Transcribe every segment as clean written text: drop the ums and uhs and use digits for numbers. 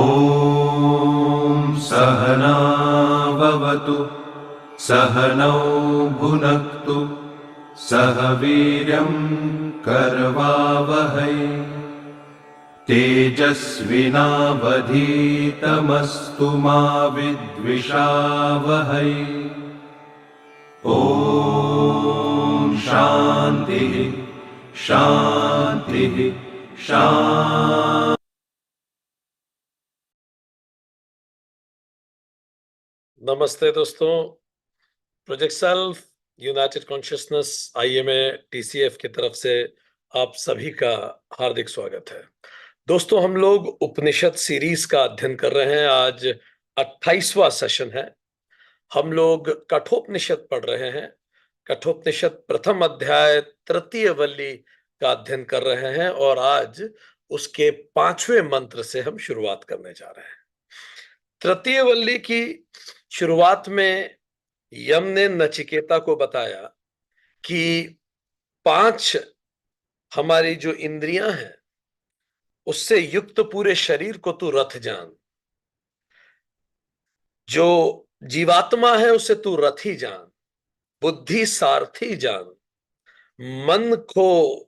ॐ सहना भवतु सहनौ भुनक्तु सह वीर्यं करवावहै तेजस्विनावधीतमस्तु मा विद्विषावहै। ॐ शान्तिः शान्तिः शान्तिः। नमस्ते दोस्तों, project self United consciousness IMA TCF की तरफ से आप सभी का हार्दिक स्वागत है। दोस्तों, हम लोग उपनिषद सीरीज का अध्ययन कर रहे हैं। आज 28वां सेशन है। हम लोग कठोपनिषद पढ़ रहे हैं। कठोपनिषद प्रथम अध्याय तृतीय वल्ली का अध्ययन कर रहे हैं और आज उसके 5वें मंत्र से हम शुरुआत करने जा रहे हैं। तृतीय वल्ली की शुरुआत में यम ने नचिकेता को बताया कि 5 हमारी जो इंद्रियां हैं उससे युक्त पूरे शरीर को तू रथ जान। जो जीवात्मा है उसे तू रथी जान, बुद्धि सारथी जान, मन को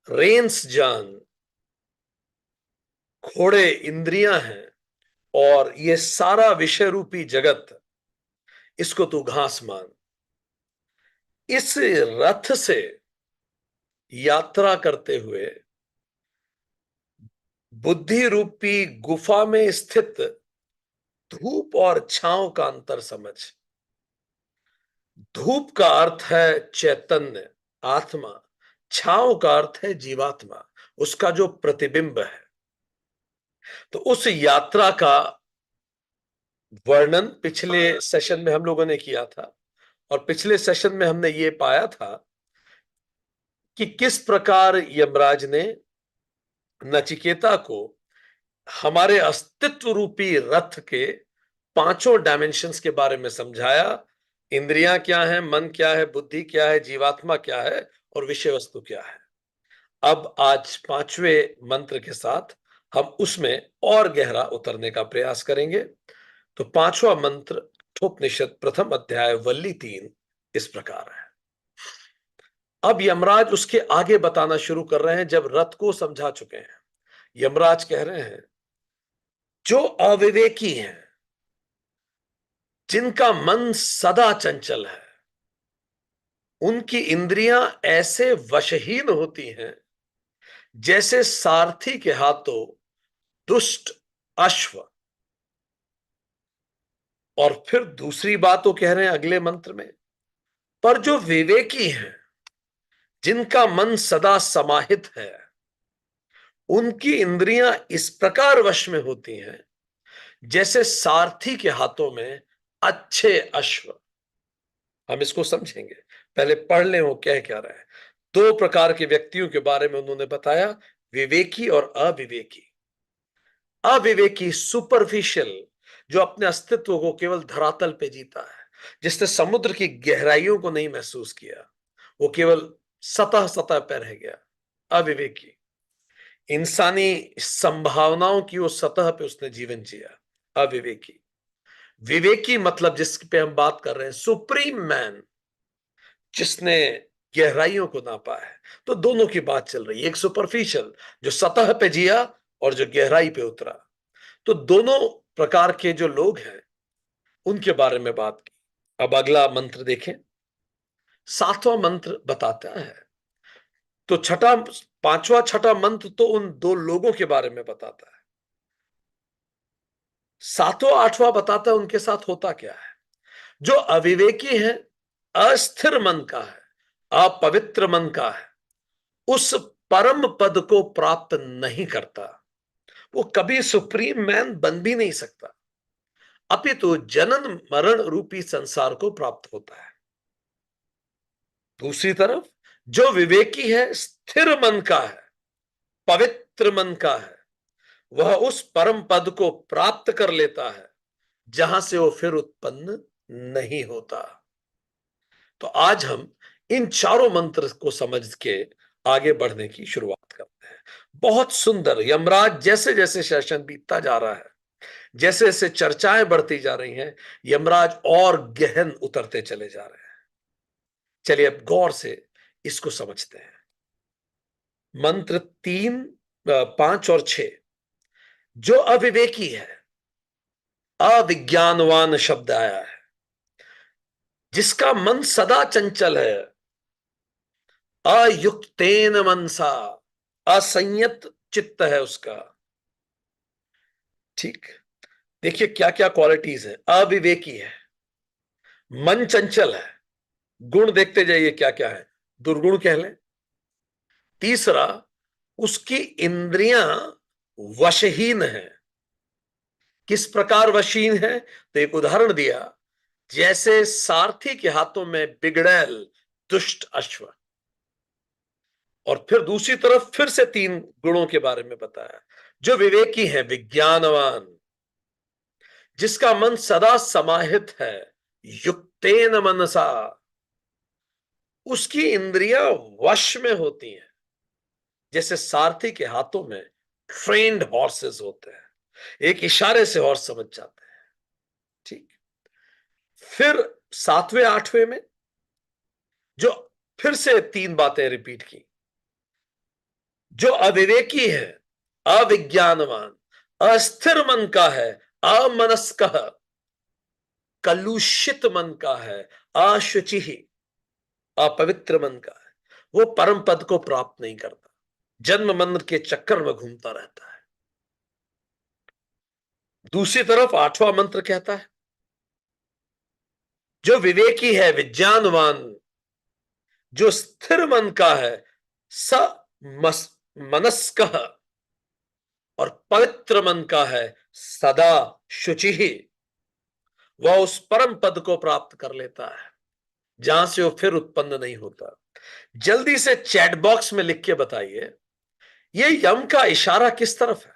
रेंस जान, घोड़े इंद्रियां हैं और ये सारा विषय रूपी जगत, इसको तू घास मान। इस रथ से यात्रा करते हुए बुद्धि रूपी गुफा में स्थित धूप और छांव का अंतर समझ। धूप का अर्थ है चैतन्य, आत्मा। छांव का अर्थ है जीवात्मा, उसका जो प्रतिबिंब है। तो उस यात्रा का वर्णन पिछले सेशन में हम लोगों ने किया था और पिछले सेशन में हमने ये पाया था कि किस प्रकार यमराज ने नचिकेता को हमारे अस्तित्व रूपी रथ के 5 डायमेंशंस के बारे में समझाया। इंद्रियां क्या है, मन क्या है, बुद्धि क्या है, जीवात्मा क्या है और विषय वस्तु क्या है। अब आज 5वें मंत्र के साथ हम उसमें और गहरा उतरने का प्रयास करेंगे। तो 5वां मंत्र कठोपनिषद प्रथम अध्याय वल्ली 3 इस प्रकार है। अब यमराज उसके आगे बताना शुरू कर रहे हैं। जब रथ को समझा चुके हैं, यमराज कह रहे हैं जो अविवेकी हैं, जिनका मन सदा चंचल है, उनकी इंद्रियां ऐसे वशहीन होती हैं जैसे सारथी के हाथों दुष्ट अश्व। और फिर दूसरी बात वो कह रहे हैं अगले मंत्र में, पर जो विवेकी हैं, जिनका मन सदा समाहित है, उनकी इंद्रियां इस प्रकार वश में होती हैं जैसे सारथी के हाथों में अच्छे अश्व। हम इसको समझेंगे, पहले पढ़ लें वो कह क्या रहा है। 2 प्रकार के व्यक्तियों के बारे में उन्होंने बताया, विवेकी और अविवेकी। अविवेकी सुपरफिशियल, जो अपने अस्तित्व को केवल धरातल पे जीता है, जिसने समुद्र की गहराइयों को नहीं महसूस किया, वो केवल सतह सतह पर रह गया। अविवेकी इंसानी संभावनाओं की उस सतह पे उसने जीवन जिया। अविवेकी। विवेकी मतलब जिस पे हम बात कर रहे हैं, सुप्रीम मैन, जिसने गहराइयों को नापा है। तो दोनों की बात चल रही है, एक सुपरफिशियल जो सतह पे जिया और जो गहराई पे उतरा। तो दोनों प्रकार के जो लोग हैं उनके बारे में बात की। अब अगला मंत्र देखें। 7वां मंत्र बताता है, तो 5वां मंत्र तो उन 2 लोगों के बारे में बताता है। 7वां 8वां बताता है उनके साथ होता क्या है। जो अविवेकी है, अस्थिर मन का है, अपवित्र मन का है, उस परम पद को प्राप्त नहीं करता। वो कभी सुप्रीम मैन बन भी नहीं सकता, अपितु जनन मरण रूपी संसार को प्राप्त होता है। दूसरी तरफ जो विवेकी है, स्थिर मन का है, पवित्र मन का है, वह उस परम पद को प्राप्त कर लेता है जहां से वो फिर उत्पन्न नहीं होता। तो आज हम इन चारों मंत्र को समझ के आगे बढ़ने की शुरुआत करते हैं। बहुत सुंदर। यमराज जैसे जैसे सेशन बीतता जा रहा है, जैसे जैसे चर्चाएं बढ़ती जा रही हैं, यमराज और गहन उतरते चले जा रहे हैं। चलिए अब गौर से इसको समझते हैं। मंत्र 3, 5 और 6। जो अविवेकी है, अविज्ञानवान शब्द आया है, जिसका मन सदा चंचल है, अयुक्तेन मनसा, असंयत चित्त है उसका। ठीक। देखिए क्या क्या क्वालिटीज है। अविवेकी है, मन चंचल है, गुण देखते जाइए क्या क्या है, दुर्गुण कह लें। तीसरा, उसकी इंद्रियां वशहीन है। किस प्रकार वशीन है? तो एक उदाहरण दिया, जैसे सारथी के हाथों में बिगड़ैल दुष्ट अश्व। और फिर दूसरी तरफ फिर से 3 गुणों के बारे में बताया। जो विवेकी है, विज्ञानवान, जिसका मन सदा समाहित है, युक्तेन मनसा, उसकी इंद्रियां वश में होती हैं, जैसे सारथी के हाथों में ट्रेन्ड हॉर्सेस होते हैं, एक इशारे से हॉर्स समझ जाते हैं। ठीक। फिर 7वें 8वें में जो फिर से 3 बातें रिपीट की। जो अविवेकी है, अविज्ञानवान, अस्थिर मन का है, अमनस्क, कलुषित मन का है, अशुचि, अपवित्र मन का है, वो परम पद को प्राप्त नहीं करता, जन्म मरण के चक्कर में घूमता रहता है। दूसरी तरफ 8वां मंत्र कहता है, जो विवेकी है, विज्ञानवान, जो स्थिर मन का है, स मनस्क, और पवित्र मन का है, सदा शुचि, वह उस परम पद को प्राप्त कर लेता है जहां से वो फिर उत्पन्न नहीं होता। जल्दी से चैट बॉक्स में लिख के बताइए, ये यम का इशारा किस तरफ है?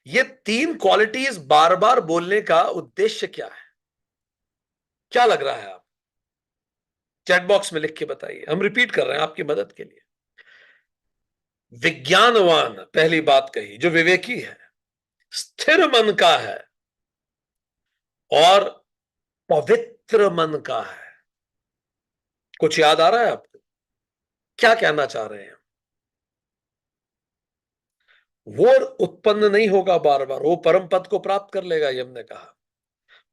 ये 3 क्वालिटीज बार बार बोलने का उद्देश्य क्या है? क्या लग रहा है आप? चैट बॉक्स में लिख के बताइए, हम रिपीट कर रहे हैं आपकी मदद के लिए। विज्ञानवान पहली बात कही, जो विवेकी है, स्थिर मन का है, और पवित्र मन का है। कुछ याद आ रहा है आपको? क्या कहना चाह रहे हैं? वो उत्पन्न नहीं होगा बार बार, वो परम पद को प्राप्त कर लेगा, यम ने कहा।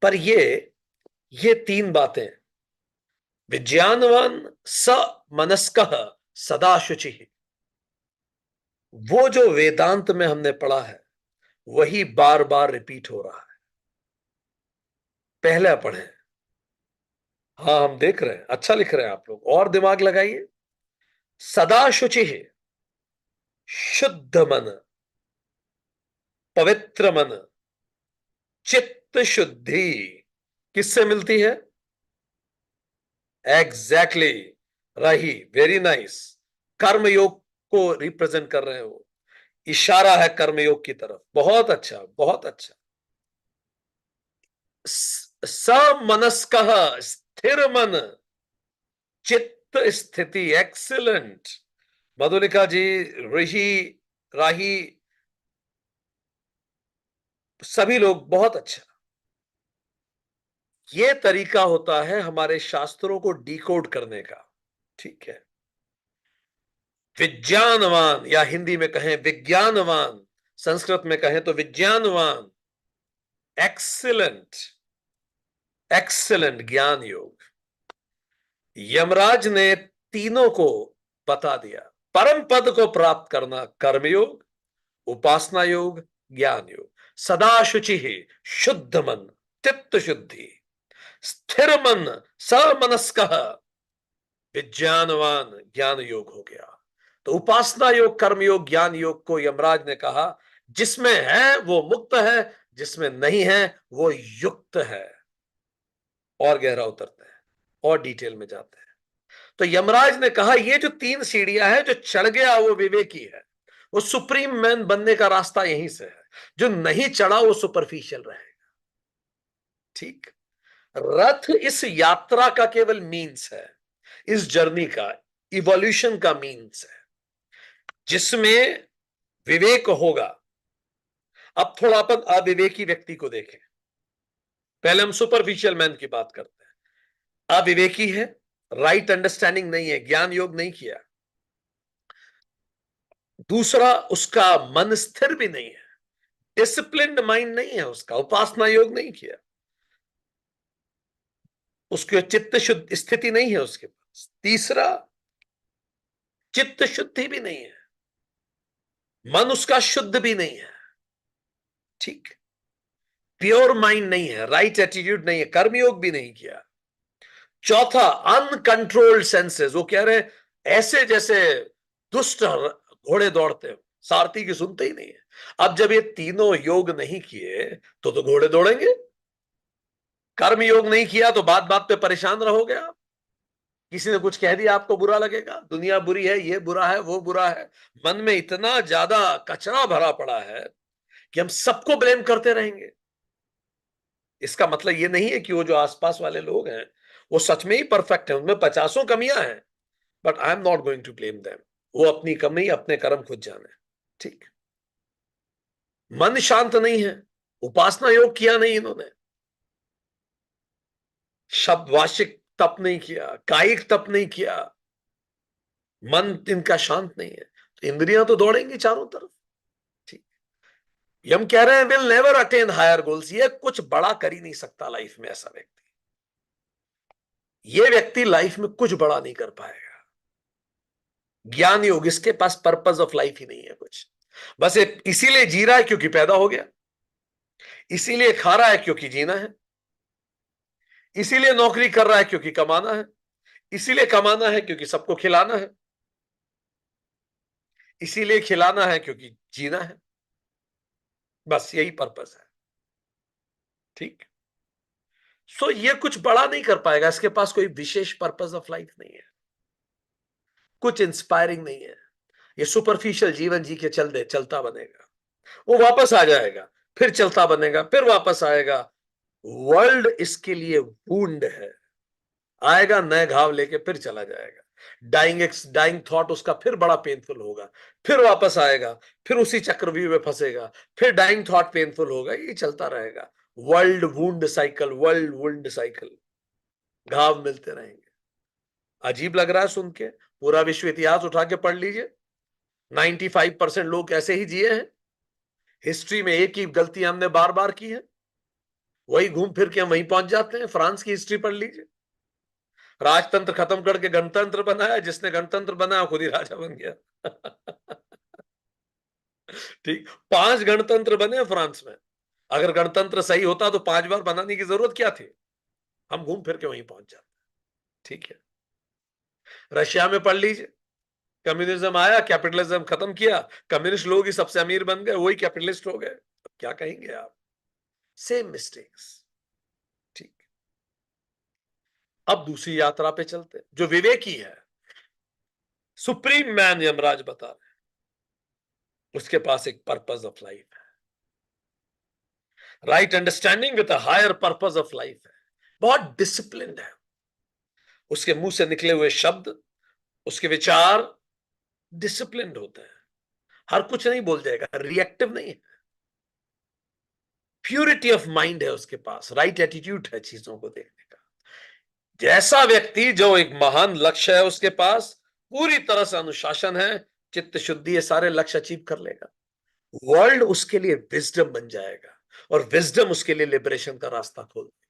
पर ये 3 बातें, विज्ञानवान, स मनस्क, सदा शुचि, वो जो वेदांत में हमने पढ़ा है वही बार बार रिपीट हो रहा है। पहले पढ़ें। हाँ हम देख रहे हैं, अच्छा लिख रहे हैं आप लोग, और दिमाग लगाइए। सदा शुचि, शुद्ध मन, पवित्र मन, चित्त शुद्धि किससे मिलती है? एग्जैक्टली, रही, वेरी नाइस। कर्मयोग को रिप्रेजेंट कर रहे हो, इशारा है कर्मयोग की तरफ। बहुत अच्छा, बहुत अच्छा। समनस्क, स्थिर मन, चित्त स्थिति, एक्सीलेंट। मधुलिका जी, ऋषि, राही, सभी लोग बहुत अच्छा। ये तरीका होता है हमारे शास्त्रों को डिकोड करने का। ठीक है। विज्ञानवान, या हिंदी में कहें विज्ञानवान, संस्कृत में कहें तो विज्ञानवान, एक्सीलेंट, एक्सीलेंट ज्ञान योग। यमराज ने तीनों को बता दिया। परम पद को प्राप्त करना कर्मयोग, उपासना योग, ज्ञान योग। सदा शुचि, शुद्ध मन, चित्त शुद्धि, स्थिर मन, समनस्क, विज्ञानवान, ज्ञान योग हो गया। तो उपासना योग, कर्म योग, ज्ञान योग को यमराज ने कहा, जिसमें है वो मुक्त है, जिसमें नहीं है वो युक्त है। और गहरा उतरते हैं और डिटेल में जाते हैं। तो यमराज ने कहा, ये जो 3 सीढ़ियां हैं, जो चढ़ गया वो विवेकी है, वो सुप्रीम मैन बनने का रास्ता यहीं से है। जो नहीं चढ़ा वो सुपरफिशियल रहेगा। ठीक। रथ इस यात्रा का केवल मीन्स है, इस जर्नी का, इवोल्यूशन का मीन्स है। जिसमें विवेक होगा। अब थोड़ा अपन अविवेकी व्यक्ति को देखें। पहले हम सुपरफिशियल मैन की बात करते हैं। अविवेकी है, राइट अंडरस्टैंडिंग नहीं है, ज्ञान योग नहीं किया। दूसरा, उसका मन स्थिर भी नहीं है, डिसिप्लिन्ड माइंड नहीं है उसका, उपासना योग नहीं किया, उसके चित्त शुद्ध स्थिति नहीं है उसके पास। तीसरा, चित्त शुद्धि भी नहीं है, मन उसका शुद्ध भी नहीं है, ठीक, प्योर माइंड नहीं है, राइट एटीट्यूड नहीं है, कर्मयोग भी नहीं किया। चौथा, अनकंट्रोल्ड सेंसेस। वो कह रहे ऐसे जैसे दुष्ट घोड़े दौड़ते हो, सारथी की सुनते ही नहीं है। अब जब ये तीनों योग नहीं किए तो घोड़े दौड़ेंगे। कर्म योग नहीं किया तो बात बात पे परेशान रहोगे आप। किसी ने कुछ कह दिया आपको बुरा लगेगा, दुनिया बुरी है, ये बुरा है, वो बुरा है। मन में इतना ज्यादा कचरा भरा पड़ा है कि हम सबको ब्लेम करते रहेंगे। इसका मतलब ये नहीं है कि वो जो आसपास वाले लोग हैं वो सच में ही परफेक्ट है, उनमें पचासों कमियां हैं, but I am not going to blame them. वो अपनी कमी, अपने कर्म खुद जाने, ठीक। मन शांत नहीं है, उपासना योग किया नहीं इन्होंने, शब्द वाचिक तप नहीं किया, कायिक तप नहीं किया, मन इनका शांत नहीं है, तो इंद्रियां तो दौड़ेंगी चारों तरफ, ठीक। ये हम कह रहे हैं will never attain higher goals. ये कुछ बड़ा कर ही नहीं सकता लाइफ में ऐसा व्यक्ति। ये व्यक्ति लाइफ में कुछ बड़ा नहीं कर पाएगा। ज्ञान योग, इसके पास पर्पस ऑफ लाइफ ही नहीं है कुछ। बस इसीलिए जी रहा है क्योंकि पैदा हो गया, इसीलिए खा रहा है क्योंकि जीना है, इसीलिए नौकरी कर रहा है क्योंकि कमाना है, इसीलिए कमाना है क्योंकि सबको खिलाना है, इसीलिए खिलाना है क्योंकि जीना है। बस यही पर्पस है, ठीक। सो ये कुछ बड़ा नहीं कर पाएगा, इसके पास कोई विशेष पर्पस ऑफ लाइफ नहीं है, कुछ इंस्पायरिंग नहीं है। ये सुपरफिशियल जीवन जी के चलता बनेगा, वो वापस आ जाएगा, फिर चलता बनेगा, फिर वापस आएगा। वर्ल्ड इसके लिए वुंड है, आएगा नए घाव लेके फिर चला जाएगा। डाइंग थॉट उसका फिर बड़ा पेनफुल होगा, फिर वापस आएगा, फिर उसी चक्रव्यूह में फंसेगा, फिर डाइंग थॉट पेनफुल होगा, ये चलता रहेगा। World wound cycle, world wound cycle, घाव मिलते रहेंगे। अजीब लग रहा है सुन के, पूरा विश्व इतिहास उठा के पढ़ लीजिए, 95% लोग ऐसे ही जिए हैं। हिस्ट्री में एक ही गलती हमने बार बार की है, वही घूम फिर के हम वहीं पहुंच जाते हैं। फ्रांस की हिस्ट्री पढ़ लीजिए, राजतंत्र खत्म करके गणतंत्र बनाया, जिसने गणतंत्र बनाया खुद ही राजा बन गया। ठीक, 5 गणतंत्र बने फ्रांस में। अगर गणतंत्र सही होता तो 5 बार बनाने की जरूरत क्या थी, हम घूम फिर के वहीं पहुंच जाते। ठीक है, रशिया में पढ़ लीजिए, कम्युनिज्म आया, कैपिटलिज्म खत्म किया, कम्युनिस्ट लोग ही सबसे अमीर बन गए, वही कैपिटलिस्ट हो गए। क्या कहेंगे आप, सेम मिस्टेक्स, ठीक। अब दूसरी यात्रा पे चलते हैं, जो विवेकी है, सुप्रीम मैन यमराज बता रहे हैं, उसके पास एक पर्पस ऑफ लाइफ है, right understanding with a higher purpose of life है, बहुत डिसिप्लिन्ड है। उसके मुंह से निकले हुए शब्द, उसके विचार डिसिप्लिन्ड होते हैं, हर कुछ नहीं बोल जाएगा, रिएक्टिव नहीं है, प्यूरिटी ऑफ माइंड है उसके पास, राइट एटीट्यूड है चीजों को देखने का। जैसा व्यक्ति जो एक महान लक्ष्य है उसके पास, पूरी तरह से अनुशासन है, चित्त शुद्धि, ये सारे लक्ष्य अचीव कर लेगा। वर्ल्ड उसके लिए विजडम बन जाएगा, और विजडम उसके लिए लिबरेशन का रास्ता खोल देगा।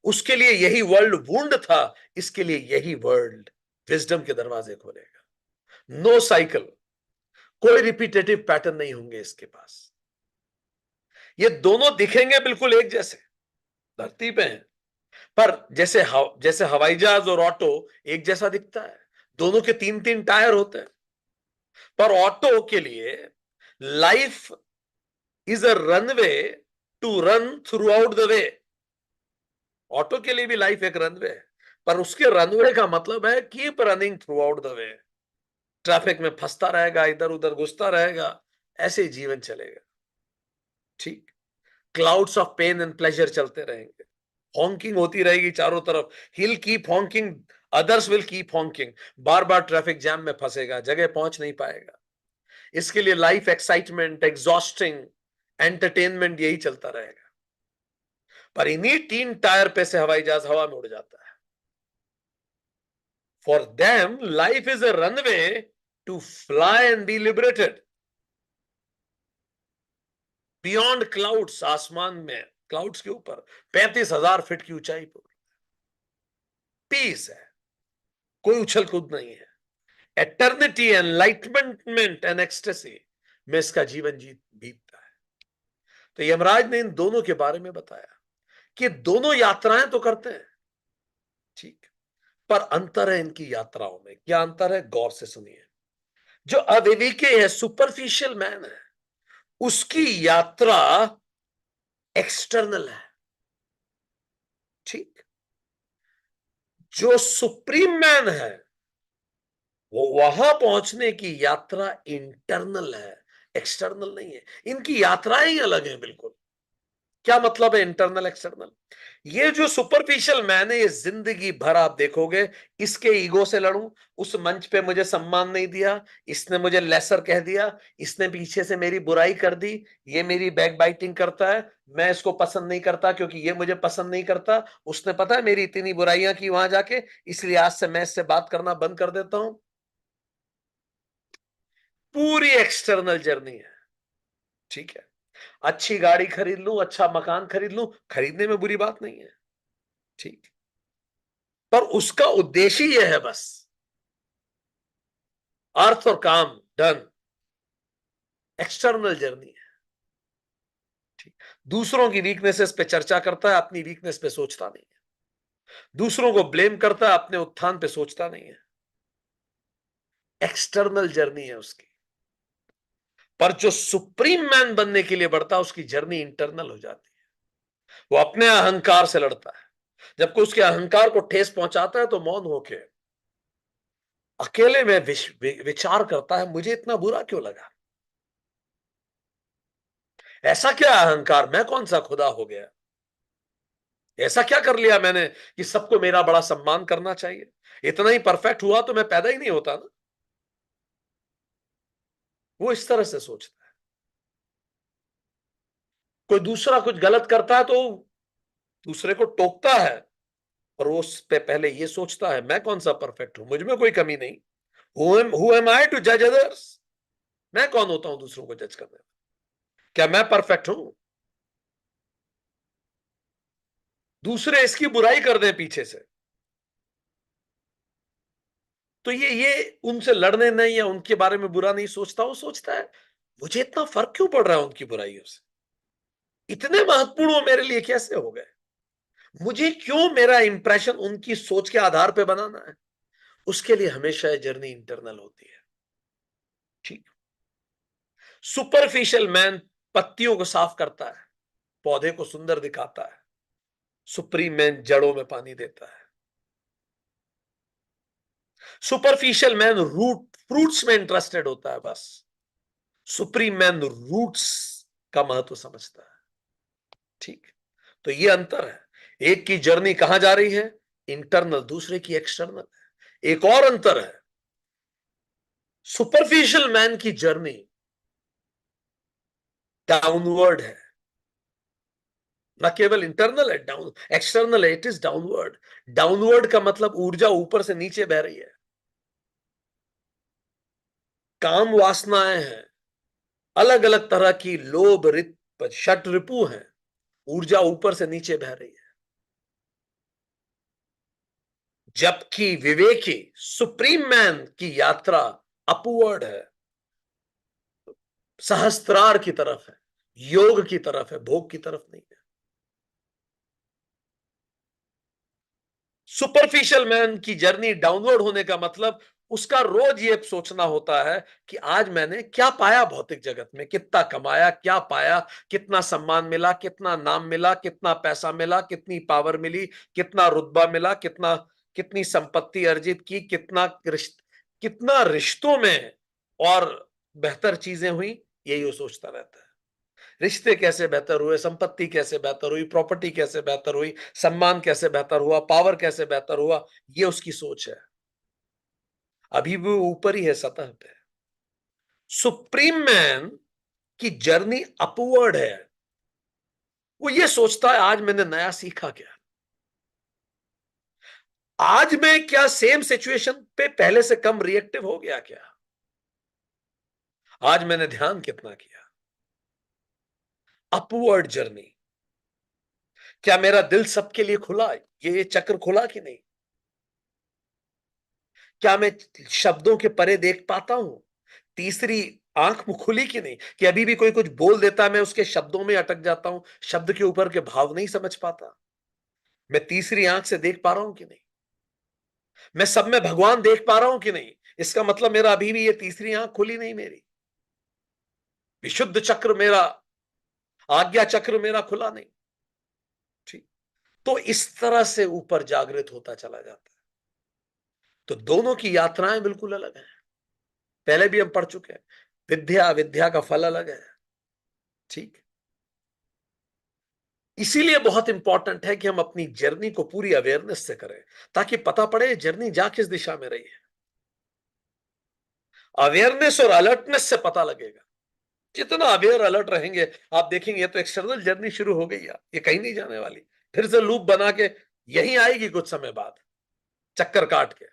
उसके लिए यही वर्ल्ड वुंड था, इसके लिए यही वर्ल्ड विजडम के दरवाजे खोलेगा। नो साइकिल, कोई रिपीटेटिव पैटर्न नहीं होंगे इसके पास। ये दोनों दिखेंगे बिल्कुल एक जैसे, धरती पे हैं, पर जैसे हवाई जहाज और ऑटो एक जैसा दिखता है, दोनों के 3-3 टायर होते हैं, पर ऑटो के लिए life is a runway to run throughout the way. Auto के लिए भी लाइफ एक रनवे है, पर उसके रनवे का मतलब है keep running through out the way. Traffic में फंसता रहेगा, इधर उधर घुसता रहेगा, ऐसे ही जीवन चलेगा, ठीक। Clouds of pain and pleasure चलते रहेंगे, हॉन्किंग होती रहेगी चारों तरफ, he'll keep honking, others will keep honking, bar bar traffic jam में फंसेगा, जगह पहुंच नहीं पाएगा। इसके लिए लाइफ एक्साइटमेंट, एग्जॉस्टिंग एंटरटेनमेंट यही चलता रहेगा। पर इन्हीं 3 टायर पे से हवाई जहाज हवा में उड़ जाता है। For them life is a runway to fly and be liberated beyond clouds. आसमान में क्लाउड्स के ऊपर 35,000 फीट की ऊंचाई पर पीस है, कोई उछल कूद नहीं है। एटर्निटी, एनलाइटमेंट एंड एक्सटेसी में इसका जीवन बीतता है। तो यमराज ने इन दोनों के बारे में बताया कि दोनों यात्राएं तो करते हैं, ठीक, पर अंतर है इनकी यात्राओं में। क्या अंतर है, गौर से सुनिए। जो अविवेकी है, सुपरफिशियल मैन है, उसकी यात्रा एक्सटर्नल है, ठीक। जो सुप्रीम मैन है, वो वहां पहुंचने की यात्रा इंटरनल है, एक्सटर्नल नहीं है। इनकी यात्राएं ही अलग है बिल्कुल। क्या मतलब है इंटरनल एक्सटर्नल? ये जो सुपरफिशियल मैन है, ये जिंदगी भर आप देखोगे इसके ईगो से लड़ूं, उस मंच पे मुझे सम्मान नहीं दिया, इसने मुझे लेसर कह दिया, इसने पीछे से मेरी बुराई कर दी, ये मेरी बैक बाइटिंग करता है, मैं इसको पसंद नहीं करता क्योंकि ये मुझे पसंद नहीं करता, उसने पता है मेरी इतनी बुराइयां की वहां जाके, इसलिए आज से मैं इससे बात करना बंद कर देता हूं। पूरी एक्सटर्नल जर्नी है, ठीक है। अच्छी गाड़ी खरीद लूं, अच्छा मकान खरीद लूं, खरीदने में बुरी बात नहीं है, ठीक, पर उसका उद्देश्य यह है बस अर्थ और काम डन, एक्सटर्नल जर्नी है, ठीक। दूसरों की वीकनेसेस पे चर्चा करता है, अपनी वीकनेस पे सोचता नहीं है। दूसरों को ब्लेम करता है, अपने उत्थान पे सोचता नहीं है। एक्सटर्नल जर्नी है उसकी। पर जो सुप्रीम मैन बनने के लिए बढ़ता है, उसकी जर्नी इंटरनल हो जाती है। वो अपने अहंकार से लड़ता है, जब कोई उसके अहंकार को ठेस पहुंचाता है तो मौन होके अकेले में विचार करता है, मुझे इतना बुरा क्यों लगा, ऐसा क्या अहंकार, मैं कौन सा खुदा हो गया, ऐसा क्या कर लिया मैंने कि सबको मेरा बड़ा सम्मान करना चाहिए, इतना ही परफेक्ट हुआ तो मैं पैदा ही नहीं होता ना। वो इस तरह से सोचता है। कोई दूसरा कुछ गलत करता है तो दूसरे को टोकता है, और वो उस पे पहले ये सोचता है, मैं कौन सा परफेक्ट हूं, मुझ में कोई कमी नहीं, हु एम आई टू जज अदर्स, मैं कौन होता हूं दूसरों को जज करने में, क्या मैं परफेक्ट हूं? दूसरे इसकी बुराई कर दें पीछे से, तो ये उनसे लड़ने नहीं या उनके बारे में बुरा नहीं सोचता, वो सोचता है मुझे इतना फर्क क्यों पड़ रहा है उनकी बुराइयों से, इतने महत्वपूर्ण वो मेरे लिए कैसे हो गए, मुझे क्यों मेरा इंप्रेशन उनकी सोच के आधार पे बनाना है। उसके लिए हमेशा जर्नी इंटरनल होती है, ठीक। सुपरफिशियल मैन पत्तियों को साफ करता है, पौधे को सुंदर दिखाता है, सुप्रीम मैन जड़ों में पानी देता है। सुपरफिशियल मैन रूट फ्रूट्स में इंटरेस्टेड होता है बस, सुप्रीम मैन रूट्स का महत्व समझता है, ठीक। तो ये अंतर है, एक की जर्नी कहां जा रही है, इंटरनल, दूसरे की एक्सटर्नल है। एक और अंतर है, सुपरफिशियल मैन की जर्नी डाउनवर्ड है, न केवल इंटरनल है, डाउन एक्सटर्नल है, इट इज डाउनवर्ड। डाउनवर्ड का मतलब ऊर्जा ऊपर से नीचे बह रही है, काम वासनाएं हैं, अलग अलग तरह की लोभ रित षट रिपु हैं, ऊर्जा ऊपर से नीचे बह रही है। जबकि विवेकी सुप्रीम मैन की यात्रा अपवर्ड है, सहस्त्रार की तरफ है, योग की तरफ है, भोग की तरफ नहीं है। सुपरफिशियल मैन की जर्नी डाउनवर्ड होने का मतलब उसका रोज ये सोचना होता है कि आज मैंने क्या पाया भौतिक जगत में, कितना कमाया, क्या पाया, कितना सम्मान मिला, कितना नाम मिला, कितना पैसा मिला, कितनी पावर मिली, कितना रुतबा मिला, कितनी संपत्ति अर्जित की, कितना रिश्तों में और बेहतर चीजें हुई, यही वो सोचता रहता है। रिश्ते कैसे बेहतर हुए, संपत्ति कैसे बेहतर हुई, प्रॉपर्टी कैसे बेहतर हुई, सम्मान कैसे बेहतर हुआ, पावर कैसे बेहतर हुआ, ये उसकी सोच है। अभी भी वो ऊपर ही है, सतह पे। सुप्रीम मैन की जर्नी अपवर्ड है। वो ये सोचता है आज मैंने नया सीखा क्या, आज मैं क्या सेम सिचुएशन पे पहले से कम रिएक्टिव हो गया क्या, आज मैंने ध्यान कितना किया। Upward journey. क्या मेरा दिल सबके लिए खुला, ये चक्र खुला कि नहीं, क्या मैं शब्दों के परे देख पाता हूं, तीसरी आंख खुली कि नहीं, कि अभी भी कोई कुछ बोल देता है मैं उसके शब्दों में अटक जाता हूं, शब्द के ऊपर के भाव नहीं समझ पाता। मैं तीसरी आंख से देख पा रहा हूं कि नहीं, मैं सब में भगवान देख पा रहा हूं कि नहीं, इसका मतलब मेरा अभी भी ये तीसरी आंख खुली नहीं, मेरी विशुद्ध चक्र मेरा, आज्ञा चक्र मेरा खुला नहीं। ठीक। तो इस तरह से ऊपर जागृत होता चला जाता है। तो दोनों की यात्राएं बिल्कुल अलग हैं, पहले भी हम पढ़ चुके हैं। विद्या विद्या का फल अलग है। ठीक। इसीलिए बहुत इंपॉर्टेंट है कि हम अपनी जर्नी को पूरी अवेयरनेस से करें, ताकि पता पड़े जर्नी जा किस दिशा में रही है। अवेयरनेस और अलर्टनेस से पता लगेगा। जितना अवेयर अलर्ट रहेंगे, आप देखेंगे ये तो एक्सटर्नल जर्नी शुरू हो गई है, ये कहीं नहीं जाने वाली, फिर से लूप बना के यहीं आएगी कुछ समय बाद, चक्कर काट के।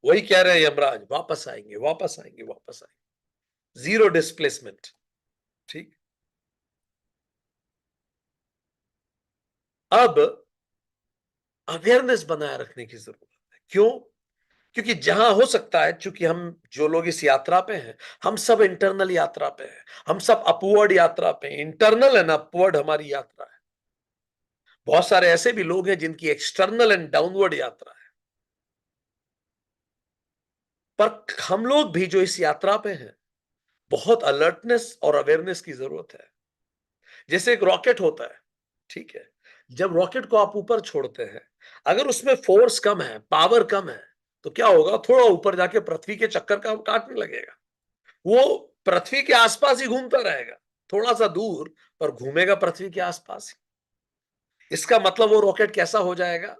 वही कह रहे हैं यमराज, वापस आएंगे वापस आएंगे वापस आएंगे, जीरो डिस्प्लेसमेंट। ठीक। अब अवेयरनेस बनाए रखने की जरूरत है। क्यों? क्योंकि जहां हो सकता है, चूंकि हम जो लोग इस यात्रा पे हैं, हम सब इंटरनल यात्रा पे हैं, हम सब अपवर्ड यात्रा पे हैं। इंटरनल एंड अपवर्ड हमारी यात्रा है। बहुत सारे ऐसे भी लोग हैं जिनकी एक्सटर्नल एंड डाउनवर्ड यात्रा है। पर हम लोग भी जो इस यात्रा पे हैं, बहुत अलर्टनेस और अवेयरनेस की जरूरत है। जैसे एक रॉकेट होता है, ठीक है, जब रॉकेट को आप ऊपर छोड़ते हैं, अगर उसमें फोर्स कम है, पावर कम है, तो क्या होगा, थोड़ा ऊपर जाके पृथ्वी के चक्कर का काटने लगेगा। वो पृथ्वी के आसपास ही घूमता रहेगा, थोड़ा सा दूर, पर घूमेगा पृथ्वी के आसपास ही। इसका मतलब वो रॉकेट कैसा हो जाएगा,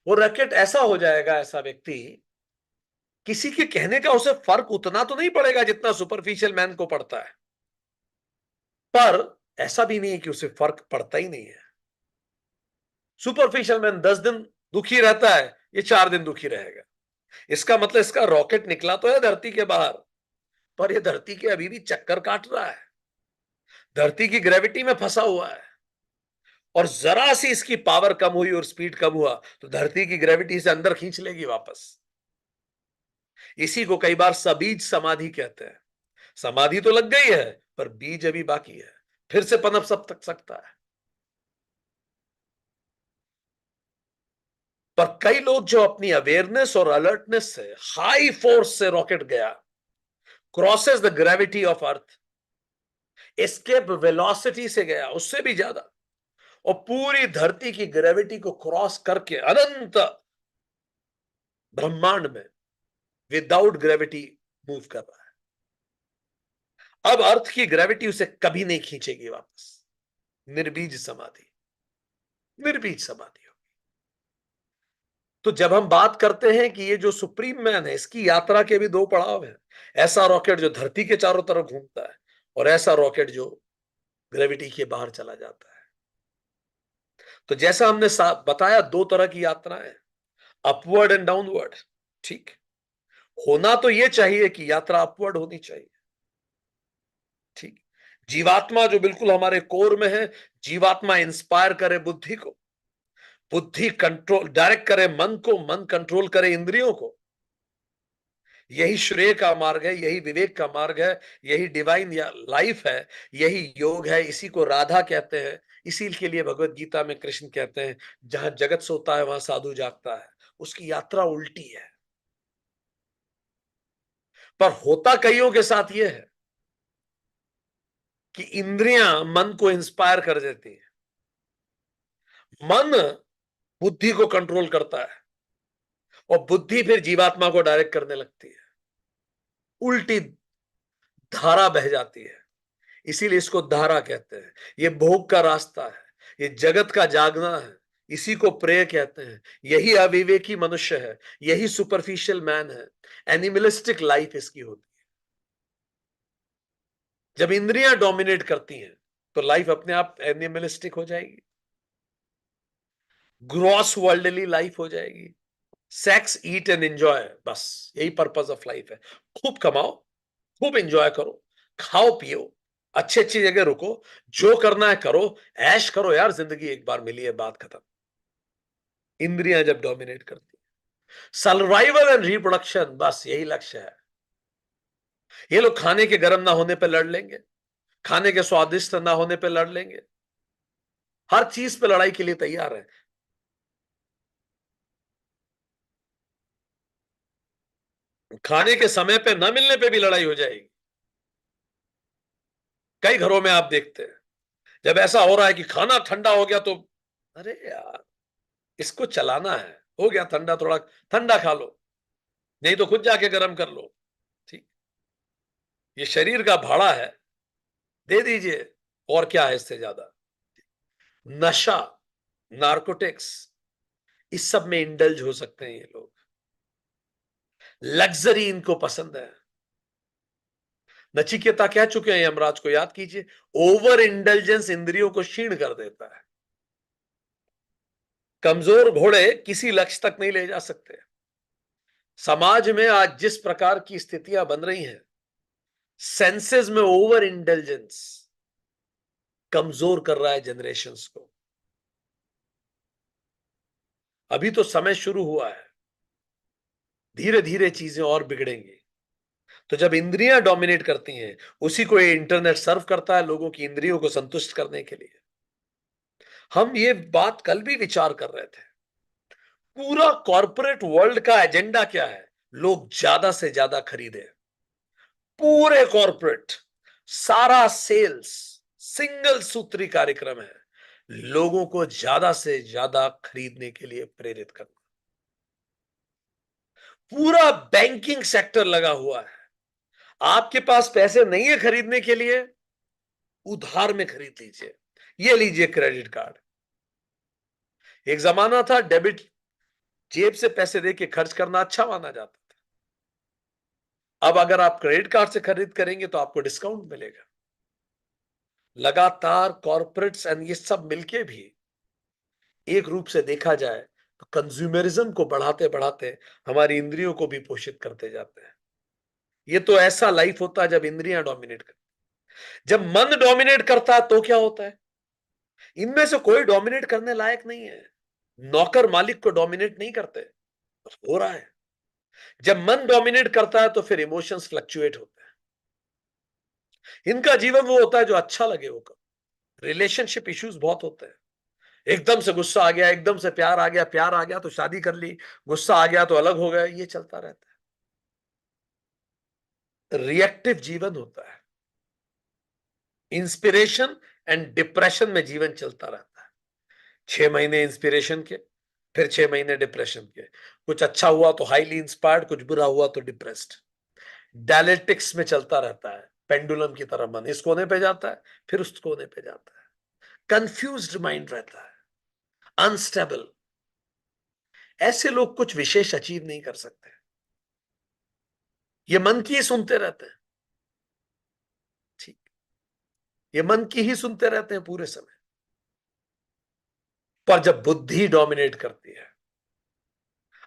वो रॉकेट ऐसा हो जाएगा, ऐसा व्यक्ति, किसी के कहने का उसे फर्क उतना तो नहीं पड़ेगा जितना सुपरफिशियल मैन को पड़ता है, पर ऐसा भी नहीं है कि उसे फर्क पड़ता ही नहीं है। सुपरफिशियल मैन 10 दिन दुखी रहता है, ये 4 दिन दुखी रहेगा। इसका मतलब इसका रॉकेट निकला तो है धरती के बाहर, पर ये धरती के अभी भी चक्कर काट रहा है, धरती की ग्रेविटी में फंसा हुआ है। और जरा सी इसकी पावर कम हुई और स्पीड कम हुआ तो धरती की ग्रेविटी से अंदर खींच लेगी वापस। इसी को कई बार सबीज समाधि कहते हैं। समाधि तो लग गई है, पर बीज अभी बाकी है, फिर से पनप सब तक सकता है। पर कई लोग जो अपनी अवेयरनेस और अलर्टनेस से, हाई फोर्स से रॉकेट गया, crosses the gravity of earth, escape velocity से गया, उससे भी ज्यादा, और पूरी धरती की ग्रेविटी को क्रॉस करके अनंत ब्रह्मांड में विदाउट ग्रेविटी मूव कर रहा है। अब अर्थ की ग्रेविटी उसे कभी नहीं खींचेगी वापस। निर्बीज समाधि, निर्बीज समाधि हो। तो जब हम बात करते हैं कि ये जो सुप्रीम मैन है, इसकी यात्रा के भी दो पड़ाव हैं। ऐसा रॉकेट जो धरती के चारों तरफ घूमता है, और ऐसा रॉकेट जो ग्रेविटी के बाहर चला जाता है। तो जैसा हमने बताया, दो तरह की यात्राएं, अपवर्ड एंड डाउनवर्ड। ठीक। होना तो यह चाहिए कि यात्रा अपवर्ड होनी चाहिए। ठीक। जीवात्मा जो बिल्कुल हमारे कोर में है, जीवात्मा इंस्पायर करे बुद्धि को, बुद्धि कंट्रोल डायरेक्ट करे मन को, मन कंट्रोल करे इंद्रियों को। यही श्रेय का मार्ग है, यही विवेक का मार्ग है, यही डिवाइन या लाइफ है, यही योग है। इसी को राधा कहते हैं। इसी के लिए भगवत गीता में कृष्ण कहते हैं, जहां जगत सोता है वहां साधु जागता है। उसकी यात्रा उल्टी है। पर होता कईयों के साथ यह है कि इंद्रियां मन को इंस्पायर कर देती है, मन बुद्धि को कंट्रोल करता है, और बुद्धि फिर जीवात्मा को डायरेक्ट करने लगती है। उल्टी धारा बह जाती है। इसीलिए इसको धारा कहते हैं। ये भोग का रास्ता है, ये जगत का जागना है, इसी को प्रेय कहते हैं। यही अविवेकी मनुष्य है, यही सुपरफिशियल मैन है। एनिमलिस्टिक लाइफ इसकी होती है। जब इंद्रियां डोमिनेट करती हैं तो लाइफ अपने आप एनिमलिस्टिक हो जाएगी, ग्रॉस वर्ल्डली लाइफ हो जाएगी। सेक्स, ईट एंड एंजॉय, बस यही पर्पस ऑफ लाइफ है। खूब कमाओ, खूब एंजॉय करो, खाओ पियो, अच्छी अच्छी जगह रुको, जो करना है करो, ऐश करो यार, जिंदगी एक बार मिली है, बात खत्म। इंद्रियां जब डोमिनेट करती, सर्वाइवल एंड रिप्रोडक्शन, बस यही लक्ष्य है। ये लोग खाने के गर्म ना होने पे लड़ लेंगे, खाने के स्वादिष्ट ना होने पे लड़ लेंगे, हर चीज पे लड़ाई के लिए तैयार है। खाने के समय पे न मिलने पे भी लड़ाई हो जाएगी। कई घरों में आप देखते हैं, जब ऐसा हो रहा है कि खाना ठंडा हो गया तो, अरे यार इसको चलाना है, हो गया ठंडा, थोड़ा ठंडा खा लो, नहीं तो खुद जाके गर्म कर लो। ठीक, ये शरीर का भाड़ा है, दे दीजिए, और क्या है इससे ज्यादा। नशा, नार्कोटिक्स, इस सब में इंडल्ज हो सकते हैं ये लोग। लग्जरी इनको पसंद है। नचिकेता कह चुके हैं यमराज को, याद कीजिए, ओवर इंटेलिजेंस इंद्रियों को क्षीण कर देता है। कमजोर घोड़े किसी लक्ष्य तक नहीं ले जा सकते। समाज में आज जिस प्रकार की स्थितियां बन रही हैं, सेंसेस में ओवर इंटेलिजेंस कमजोर कर रहा है जनरेशंस को। अभी तो समय शुरू हुआ है, धीरे धीरे चीजें और बिगड़ेंगी। तो जब इंद्रियां डोमिनेट करती हैं, उसी को ये इंटरनेट सर्व करता है लोगों की इंद्रियों को संतुष्ट करने के लिए। हम ये बात कल भी विचार कर रहे थे, पूरा कॉरपोरेट वर्ल्ड का एजेंडा क्या है? लोग ज्यादा से ज्यादा खरीदे। पूरे कॉरपोरेट, सारा सेल्स सिंगल सूत्री कार्यक्रम है, लोगों को ज्यादा से ज्यादा खरीदने के लिए प्रेरित करना। पूरा बैंकिंग सेक्टर लगा हुआ है, आपके पास पैसे नहीं है खरीदने के लिए, उधार में खरीद लीजिए, ये लीजिए क्रेडिट कार्ड। एक जमाना था डेबिट, जेब से पैसे देके खर्च करना अच्छा माना जाता था। अब अगर आप क्रेडिट कार्ड से खरीद करेंगे तो आपको डिस्काउंट मिलेगा। लगातार कॉर्पोरेट्स एंड ये सब मिलके भी, एक रूप से देखा जाए तो कंज्यूमरिज्म को बढ़ाते बढ़ाते हमारी इंद्रियों को भी पोषित करते जाते हैं। ये तो ऐसा लाइफ होता है जब इंद्रियां डोमिनेट करती, जब मन डोमिनेट करता है तो क्या होता है? इनमें से कोई डोमिनेट करने लायक नहीं है। नौकर मालिक को डोमिनेट नहीं करते, हो रहा है। जब मन डोमिनेट करता है तो फिर इमोशंस फ्लक्चुएट होते हैं। इनका जीवन वो होता है जो अच्छा लगे वो करो। रिलेशनशिप इश्यूज बहुत होते हैं, एकदम से गुस्सा आ गया, एकदम से प्यार आ गया, प्यार आ गया तो शादी कर ली, गुस्सा आ गया तो अलग हो गया, ये चलता रहता है। रिएक्टिव जीवन होता है, इंस्पिरेशन एंड डिप्रेशन में जीवन चलता रहता है। 6 महीने इंस्पिरेशन के, फिर 6 महीने डिप्रेशन के। कुछ अच्छा हुआ तो हाईली इंस्पायर्ड, कुछ बुरा हुआ तो डिप्रेस्ड। डायलेक्टिक्स में चलता रहता है, पेंडुलम की तरह मन इस कोने पे जाता है, फिर उस कोने पे जाता है। कंफ्यूज्ड माइंड रहता है, अनस्टेबल। ऐसे लोग कुछ विशेष अचीव नहीं कर सकते, ये मन की ही सुनते रहते हैं। ठीक, ये मन की ही सुनते रहते हैं पूरे समय। पर जब बुद्धि डोमिनेट करती है,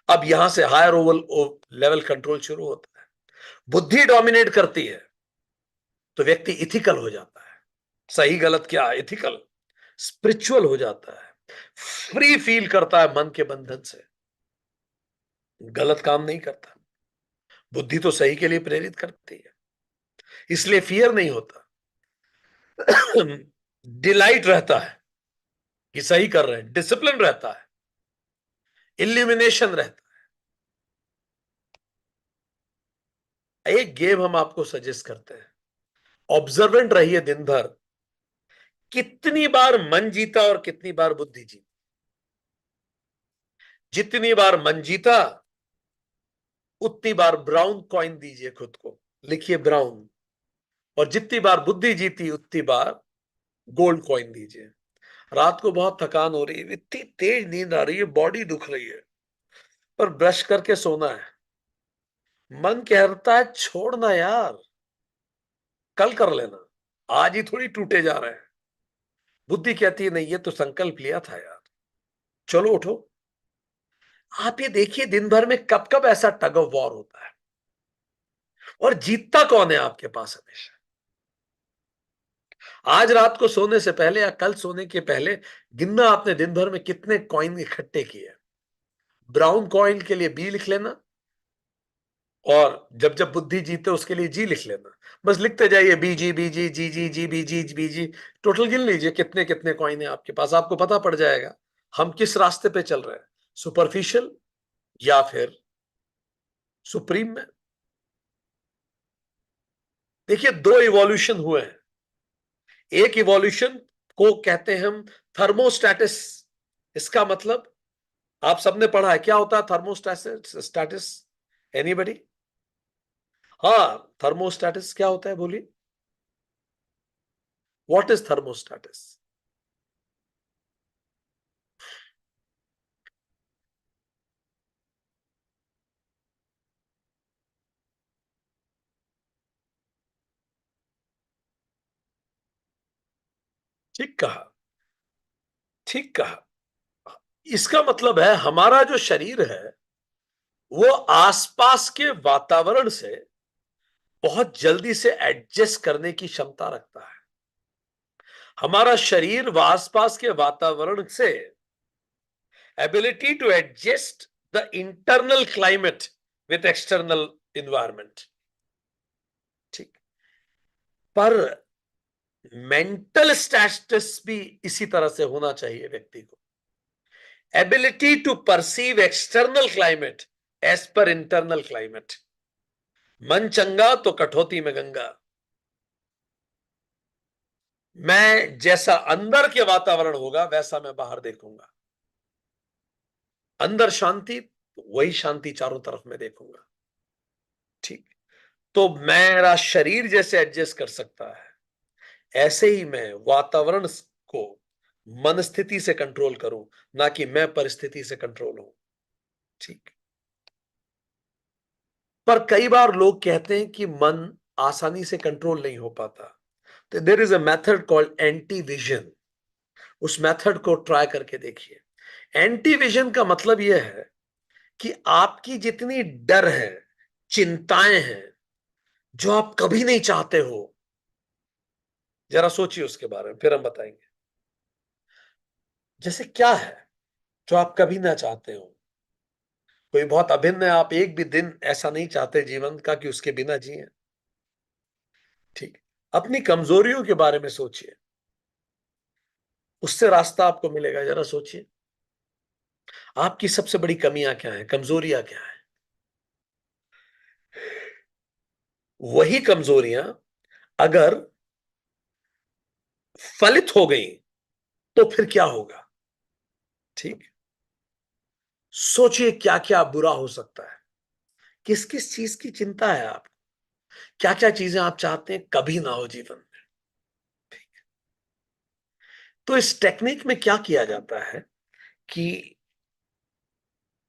अब यहां से हायर ओवल लेवल कंट्रोल शुरू होता है। बुद्धि डोमिनेट करती है तो व्यक्ति इथिकल हो जाता है। सही गलत क्या, इथिकल, स्पिरिचुअल हो जाता है, फ्री फील करता है मन के बंधन से, गलत काम नहीं करता। बुद्धि तो सही के लिए प्रेरित करती है, इसलिए फियर नहीं होता। डिलाइट रहता है कि सही कर रहे हैं, डिसिप्लिन रहता है, इल्यूमिनेशन रहता है। एक गेम हम आपको सजेस्ट करते हैं, ऑब्जर्वेंट रहिए दिन भर, कितनी बार मन जीता और कितनी बार बुद्धि जीती। जितनी बार मन जीता उतनी बार ब्राउन कॉइन दीजिए खुद को, लिखिए ब्राउन, और जितनी बार बुद्धि जीती उतनी बार गोल्ड कॉइन दीजिए। रात को बहुत थकान हो रही है, इतनी तेज नींद आ रही है, बॉडी दुख रही है, पर ब्रश करके सोना है। मन कहता है छोड़ना यार, कल कर लेना, आज ही थोड़ी टूटे जा रहे हैं। बुद्धि कहती है नहीं, ये तो संकल्प लिया था यार, चलो उठो। आप ये देखिए दिन भर में कब कब ऐसा टग ऑफ वॉर होता है, और जीतता कौन है आपके पास हमेशा। आज रात को सोने से पहले या कल सोने के पहले गिनना आपने दिन भर में कितने कॉइन इकट्ठे किए। ब्राउन कॉइन के लिए बी लिख लेना, और जब जब बुद्धि जीते उसके लिए जी लिख लेना। बस लिखते जाइए बीजी बीजी जी जी जी बीजी बीजी। टोटल गिन लीजिए कितने कितने कॉइन है आपके पास, आपको पता पड़ जाएगा हम किस रास्ते पे चल रहे हैं, सुपरफिशियल या फिर सुप्रीम में। देखिए दो इवोल्यूशन हुए हैं। एक इवोल्यूशन को कहते हैं हम थर्मोस्टेटिस। इसका मतलब आप सबने पढ़ा है, क्या होता है थर्मोस्टेटिस? Stasis, anybody? हाँ, थर्मोस्टेटिस क्या होता है बोलिए, व्हाट इज थर्मोस्टेटिस? ठीक कहा, ठीक कहा। इसका मतलब है हमारा जो शरीर है वो आसपास के वातावरण से बहुत जल्दी से एडजस्ट करने की क्षमता रखता है। हमारा शरीर व आसपास के वातावरण से ability to adjust the internal climate with external environment. ठीक। पर मेंटल स्टेटस भी इसी तरह से होना चाहिए व्यक्ति को। Ability to perceive external climate as per internal climate. मन चंगा तो कठौती में गंगा। मैं जैसा अंदर के वातावरण होगा वैसा मैं बाहर देखूंगा। अंदर शांति, वही शांति चारों तरफ में देखूंगा। ठीक। तो मेरा शरीर जैसे एडजस्ट कर सकता है, ऐसे ही मैं वातावरण को मन स्थिति से कंट्रोल करूं, ना कि मैं परिस्थिति से कंट्रोल हूं। ठीक। पर कई बार लोग कहते हैं कि मन आसानी से कंट्रोल नहीं हो पाता। तो there is a method called anti vision. उस मेथड को ट्राई करके देखिए। एंटी विजन का मतलब यह है कि आपकी जितनी डर है, चिंताएं हैं, जो आप कभी नहीं चाहते हो, जरा सोचिए उसके बारे में, फिर हम बताएंगे। जैसे क्या है जो आप कभी ना चाहते हो? कोई बहुत अभिन्न है, आप एक भी दिन ऐसा नहीं चाहते जीवन का कि उसके बिना जिए। ठीक। अपनी कमजोरियों के बारे में सोचिए, उससे रास्ता आपको मिलेगा। जरा सोचिए आपकी सबसे बड़ी कमियां क्या है, कमजोरियां क्या है। वही कमजोरियां अगर फलित हो गई तो फिर क्या होगा? ठीक। सोचिए क्या क्या बुरा हो सकता है, किस किस चीज की चिंता है आप, क्या क्या चीजें आप चाहते हैं कभी ना हो जीवन में। तो इस टेक्निक में क्या किया जाता है कि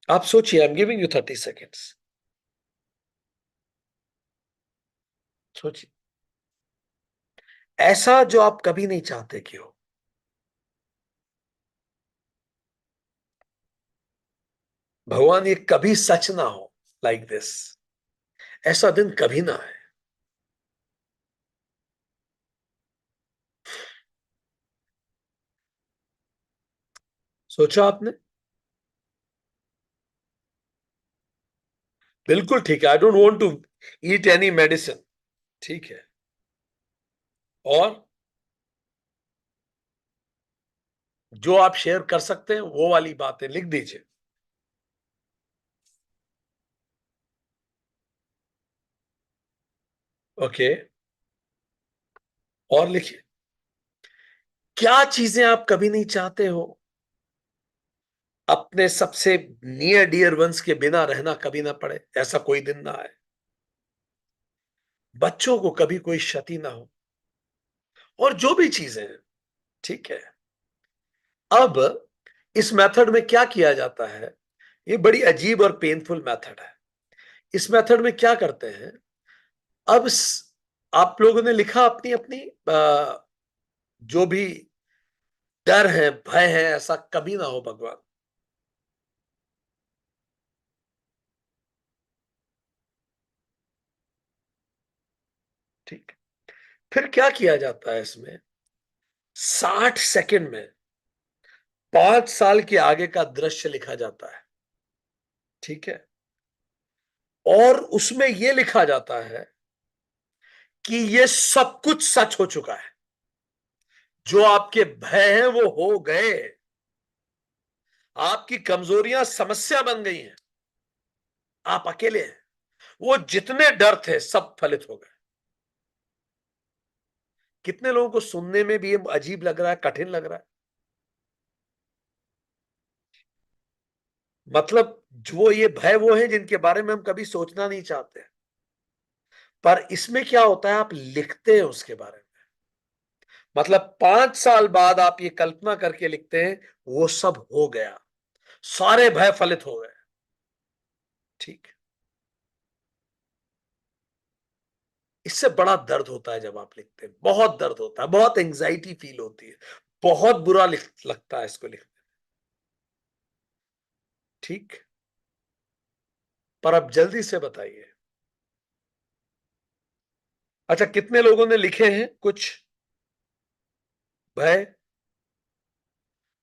आप सोचिए, I am giving you 30 seconds. सोचिए ऐसा जो आप कभी नहीं चाहते कि हो। भगवान ये कभी सच ना हो, लाइक दिस, ऐसा दिन कभी ना आए। सोचा आपने? बिल्कुल ठीक है। I don't want to eat any medicine. ठीक है। और जो आप शेयर कर सकते हैं वो वाली बातें लिख दीजिए। ओके। और लिखिए क्या चीजें आप कभी नहीं चाहते हो, अपने सबसे नियर डियर वंस के बिना रहना कभी ना पड़े, ऐसा कोई दिन ना आए। बच्चों को कभी कोई क्षति ना हो, और जो भी चीजें हैं, ठीक है। अब इस मेथड में क्या किया जाता है, ये बड़ी अजीब और पेनफुल मेथड है। इस मेथड में क्या करते हैं, अब आप लोगों ने लिखा अपनी अपनी जो भी डर है, भय है, ऐसा कभी ना हो भगवान। ठीक। फिर क्या किया जाता है इसमें, 60 सेकंड में 5 साल के आगे का दृश्य लिखा जाता है, ठीक है। और उसमें यह लिखा जाता है कि ये सब कुछ सच हो चुका है, जो आपके भय हैं वो हो गए, आपकी कमजोरियां समस्या बन गई हैं, आप अकेले हैं, वो जितने डर थे सब फलित हो गए। कितने लोगों को सुनने में भी ये अजीब लग रहा है, कठिन लग रहा है। मतलब जो ये भय वो है जिनके बारे में हम कभी सोचना नहीं चाहते, पर इसमें क्या होता है, आप लिखते हैं उसके बारे में। मतलब 5 साल बाद आप ये कल्पना करके लिखते हैं, वो सब हो गया, सारे भय फलित हो गए, ठीक। इससे बड़ा दर्द होता है जब आप लिखते हैं, बहुत दर्द होता है, बहुत एंजाइटी फील होती है, बहुत बुरा लगता है इसको लिखने, ठीक। पर अब जल्दी से बताइए, अच्छा कितने लोगों ने लिखे हैं कुछ भय?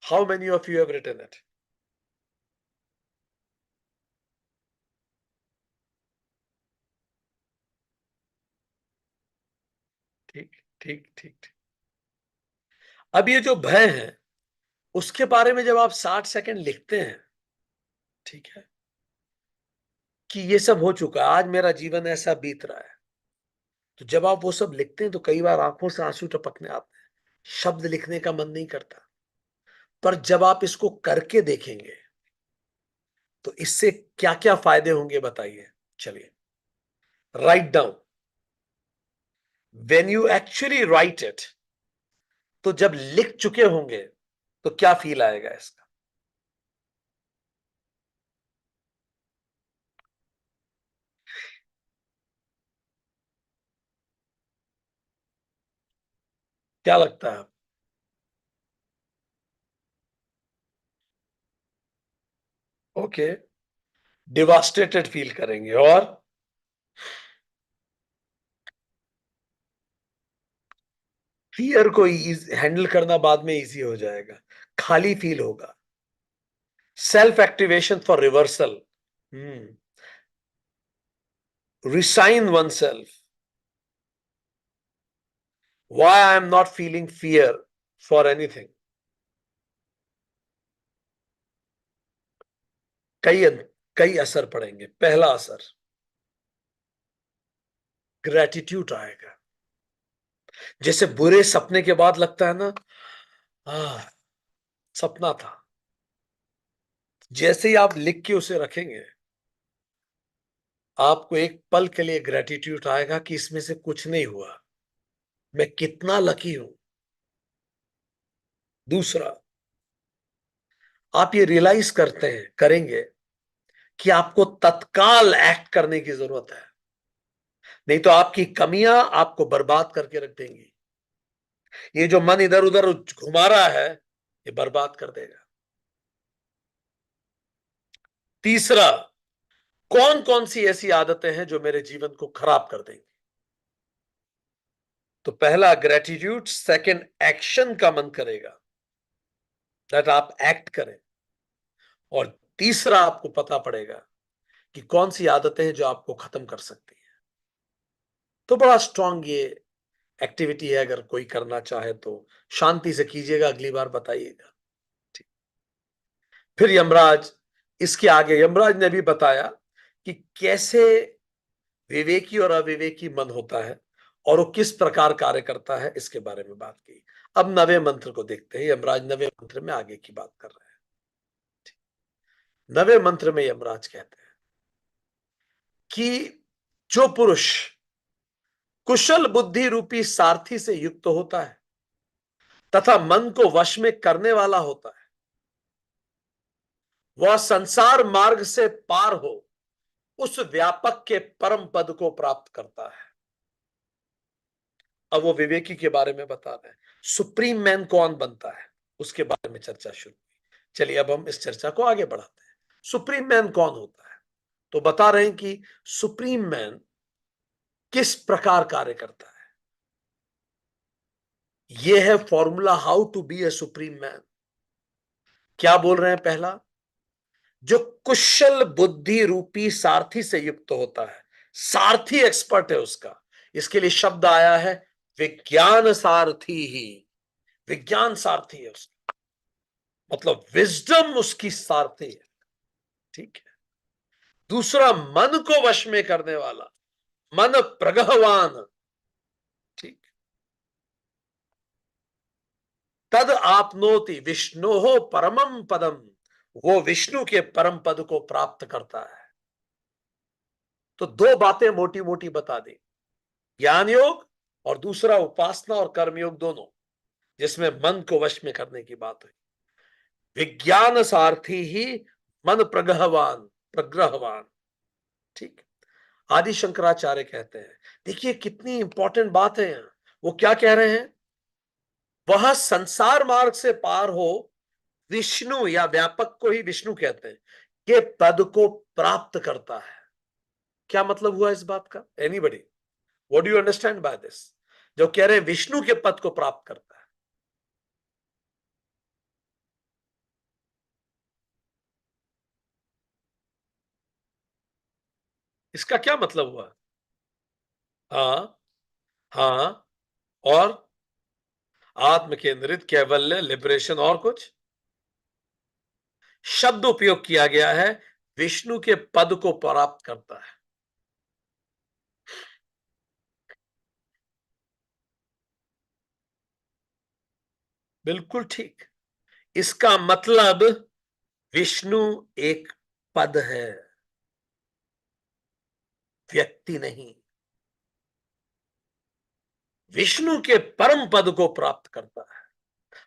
How many of you have written it? ठीक ठीक ठीक ठीक। अब ये जो भय है, उसके बारे में जब आप 60 सेकंड लिखते हैं, ठीक है, कि ये सब हो चुका है, आज मेरा जीवन ऐसा बीत रहा है, तो जब आप वो सब लिखते हैं तो कई बार आंखों से आंसू टपकने आते हैं, शब्द लिखने का मन नहीं करता। पर जब आप इसको करके देखेंगे तो इससे क्या क्या फायदे होंगे बताइए। चलिए, write down. When you actually right it, तो जब लिख चुके होंगे तो क्या फील आएगा इसका? क्या लगता है? ओके, डिवास्टेटेड फील करेंगे, और फियर को हैंडल करना बाद में इजी हो जाएगा, खाली फील होगा। Self activation for reversal, resign one self, why I am not feeling fear for anything. कई कई असर पड़ेंगे। पहला असर, ग्रेटिट्यूड आएगा। जैसे बुरे सपने के बाद लगता है ना, आ, सपना था, जैसे ही आप लिख के उसे रखेंगे, आपको एक पल के लिए ग्रेटिट्यूड आएगा कि इसमें से कुछ नहीं हुआ, मैं कितना लकी हूं। दूसरा, आप ये रियलाइज करते हैं, करेंगे कि आपको तत्काल एक्ट करने की जरूरत है, नहीं तो आपकी कमियां आपको बर्बाद करके रख देंगी। ये जो मन इधर उधर घुमा रहा है, ये बर्बाद कर देगा। तीसरा, कौन कौन सी ऐसी आदतें हैं जो मेरे जीवन को खराब कर देंगी? तो पहला ग्रेटिट्यूड, सेकंड एक्शन का मन करेगा, दैट आप एक्ट करें, और तीसरा आपको पता पड़ेगा कि कौन सी आदतें हैं जो आपको खत्म कर सकती है। तो बड़ा स्ट्रांग ये एक्टिविटी है, अगर कोई करना चाहे तो शांति से कीजिएगा, अगली बार बताइएगा। ठीक। फिर यमराज, इसके आगे यमराज ने भी बताया कि कैसे विवेकी और अविवेकी मन होता है और वो किस प्रकार कार्य करता है, इसके बारे में बात की। अब नवे मंत्र को देखते हैं, यमराज नवे मंत्र में आगे की बात कर रहे हैं। नवे मंत्र में यमराज कहते हैं कि जो पुरुष कुशल बुद्धि रूपी सारथी से युक्त होता है तथा मन को वश में करने वाला होता है, वह संसार मार्ग से पार हो उस व्यापक के परम पद को प्राप्त करता है। अब वो विवेकी के बारे में बता रहे हैं, सुप्रीम मैन कौन बनता है उसके बारे में चर्चा शुरू हुई। चलिए अब हम इस चर्चा को आगे बढ़ाते हैं। सुप्रीम मैन कौन होता है? तो बता रहे हैं कि सुप्रीम मैन किस प्रकार कार्य करता है। यह है formula how to be a supreme man. क्या बोल रहे हैं? पहला, जो कुशल बुद्धि रूपी सारथी से युक्त होता है। सारथी एक्सपर्ट है उसका, इसके लिए शब्द आया है विज्ञान सारथी ही। विज्ञान सारथी है उसका, मतलब विजडम उसकी सारथी है। ठीक है। दूसरा, मन को वश में करने वाला, मन प्रगहवान। ठीक। तद आपनोति विष्णोहो परमम पदम, वो विष्णु के परम पद को प्राप्त करता है। तो दो बातें मोटी मोटी बता दी, ज्ञान योग और दूसरा उपासना और कर्म योग दोनों, जिसमें मन को वश में करने की बात हुई। विज्ञान सारथी ही मन प्रग्रहवान प्रग्रहवान। ठीक। आदि शंकराचार्य कहते हैं, देखिए कितनी इंपॉर्टेंट बात है यहां। वो क्या कह रहे हैं? वह संसार मार्ग से पार हो विष्णु या व्यापक को ही विष्णु कहते हैं, के पद को प्राप्त करता है। क्या मतलब हुआ इस बात का? Anybody, what do you understand by this? जो कह रहे हैं विष्णु के पद को प्राप्त करता है, इसका क्या मतलब हुआ? हाँ, हाँ, और आत्म केंद्रित, कैवल्य, लिबरेशन, और कुछ शब्द उपयोग किया गया है, विष्णु के पद को प्राप्त करता है। बिल्कुल ठीक। इसका मतलब विष्णु एक पद है, व्यक्ति नहीं। विष्णु के परम पद को प्राप्त करता है।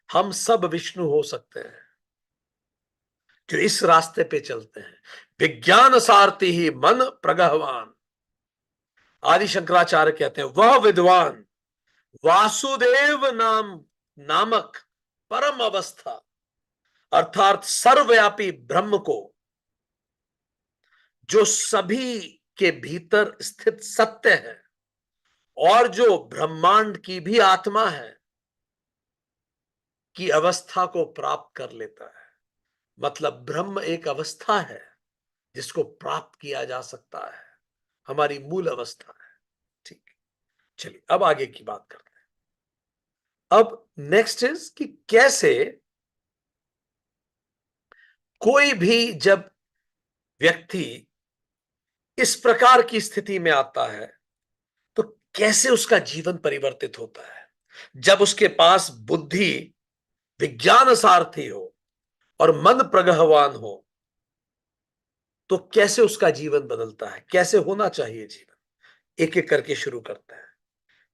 हम सब विष्णु हो सकते हैं जो इस रास्ते पे चलते हैं। विज्ञान सारथी ही मन प्रगहवान। आदि शंकराचार्य कहते हैं वह विद्वान वासुदेव नामक परम अवस्था अर्थात सर्वव्यापी ब्रह्म को, जो सभी के भीतर स्थित सत्य है और जो ब्रह्मांड की भी आत्मा है, की अवस्था को प्राप्त कर लेता है। मतलब ब्रह्म एक अवस्था है जिसको प्राप्त किया जा सकता है, हमारी मूल अवस्था है। ठीक। चलिए अब आगे की बात करते हैं। अब नेक्स्ट इज कि कैसे कोई भी जब व्यक्ति इस प्रकार की स्थिति में आता है तो कैसे उसका जीवन परिवर्तित होता है। जब उसके पास बुद्धि विज्ञान सारथी हो और मन प्रगहवान हो तो कैसे उसका जीवन बदलता है, कैसे होना चाहिए जीवन। एक एक करके शुरू करते हैं।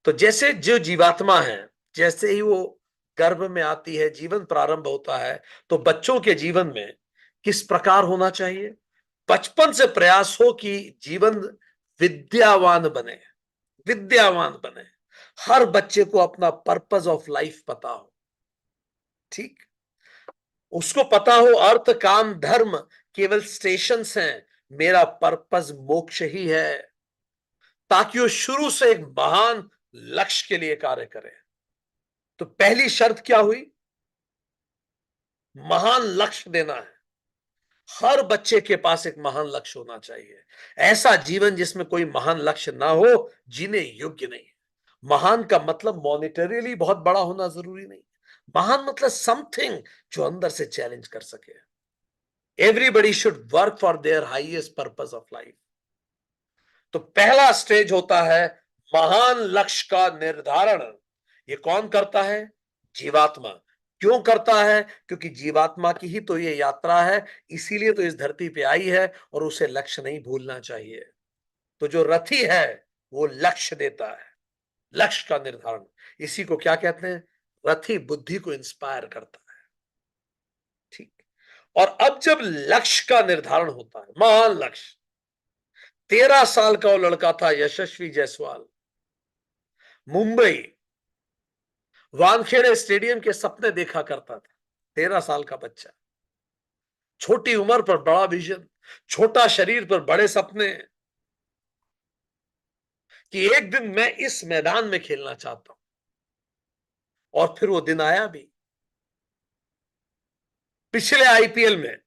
तो जैसे जो जीवात्मा है, जैसे ही वो गर्भ में आती है, जीवन प्रारंभ होता है, तो बच्चों के जीवन में किस प्रकार होना चाहिए? बचपन से प्रयास हो कि जीवन विद्यावान बने, विद्यावान बने। हर बच्चे को अपना पर्पस ऑफ लाइफ पता हो। ठीक। उसको पता हो अर्थ काम धर्म केवल स्टेशंस हैं, मेरा पर्पस मोक्ष ही है, ताकि वो शुरू से एक महान लक्ष्य के लिए कार्य करे। तो पहली शर्त क्या हुई? महान लक्ष्य देना है। हर बच्चे के पास एक महान लक्ष्य होना चाहिए। ऐसा जीवन जिसमें कोई महान लक्ष्य ना हो, जीने योग्य नहीं है। महान का मतलब मॉनिटरीली बहुत बड़ा होना जरूरी नहीं। महान मतलब समथिंग जो अंदर से चैलेंज कर सके। Everybody should work for their highest purpose of life. तो पहला स्टेज होता है महान लक्ष्य का निर्धारण। ये कौन करता है? जीवात्मा। क्यों करता है? क्योंकि जीवात्मा की ही तो ये यात्रा है, इसीलिए तो इस धरती पे आई है, और उसे लक्ष्य नहीं भूलना चाहिए। तो जो रथी है वो लक्ष्य देता है। लक्ष्य का निर्धारण, इसी को क्या कहते हैं? रथी बुद्धि को इंस्पायर करता है। ठीक। और अब जब लक्ष्य का निर्धारण होता है, महान लक्ष्य, 13 साल का वो लड़का था यशस्वी जायसवाल, मुंबई वानखेड़े स्टेडियम के सपने देखा करता था। 13 साल का बच्चा, छोटी उम्र पर बड़ा विजन, छोटा शरीर पर बड़े सपने, कि एक दिन मैं इस मैदान में खेलना चाहता हूं। और फिर वो दिन आया भी। पिछले आईपीएल में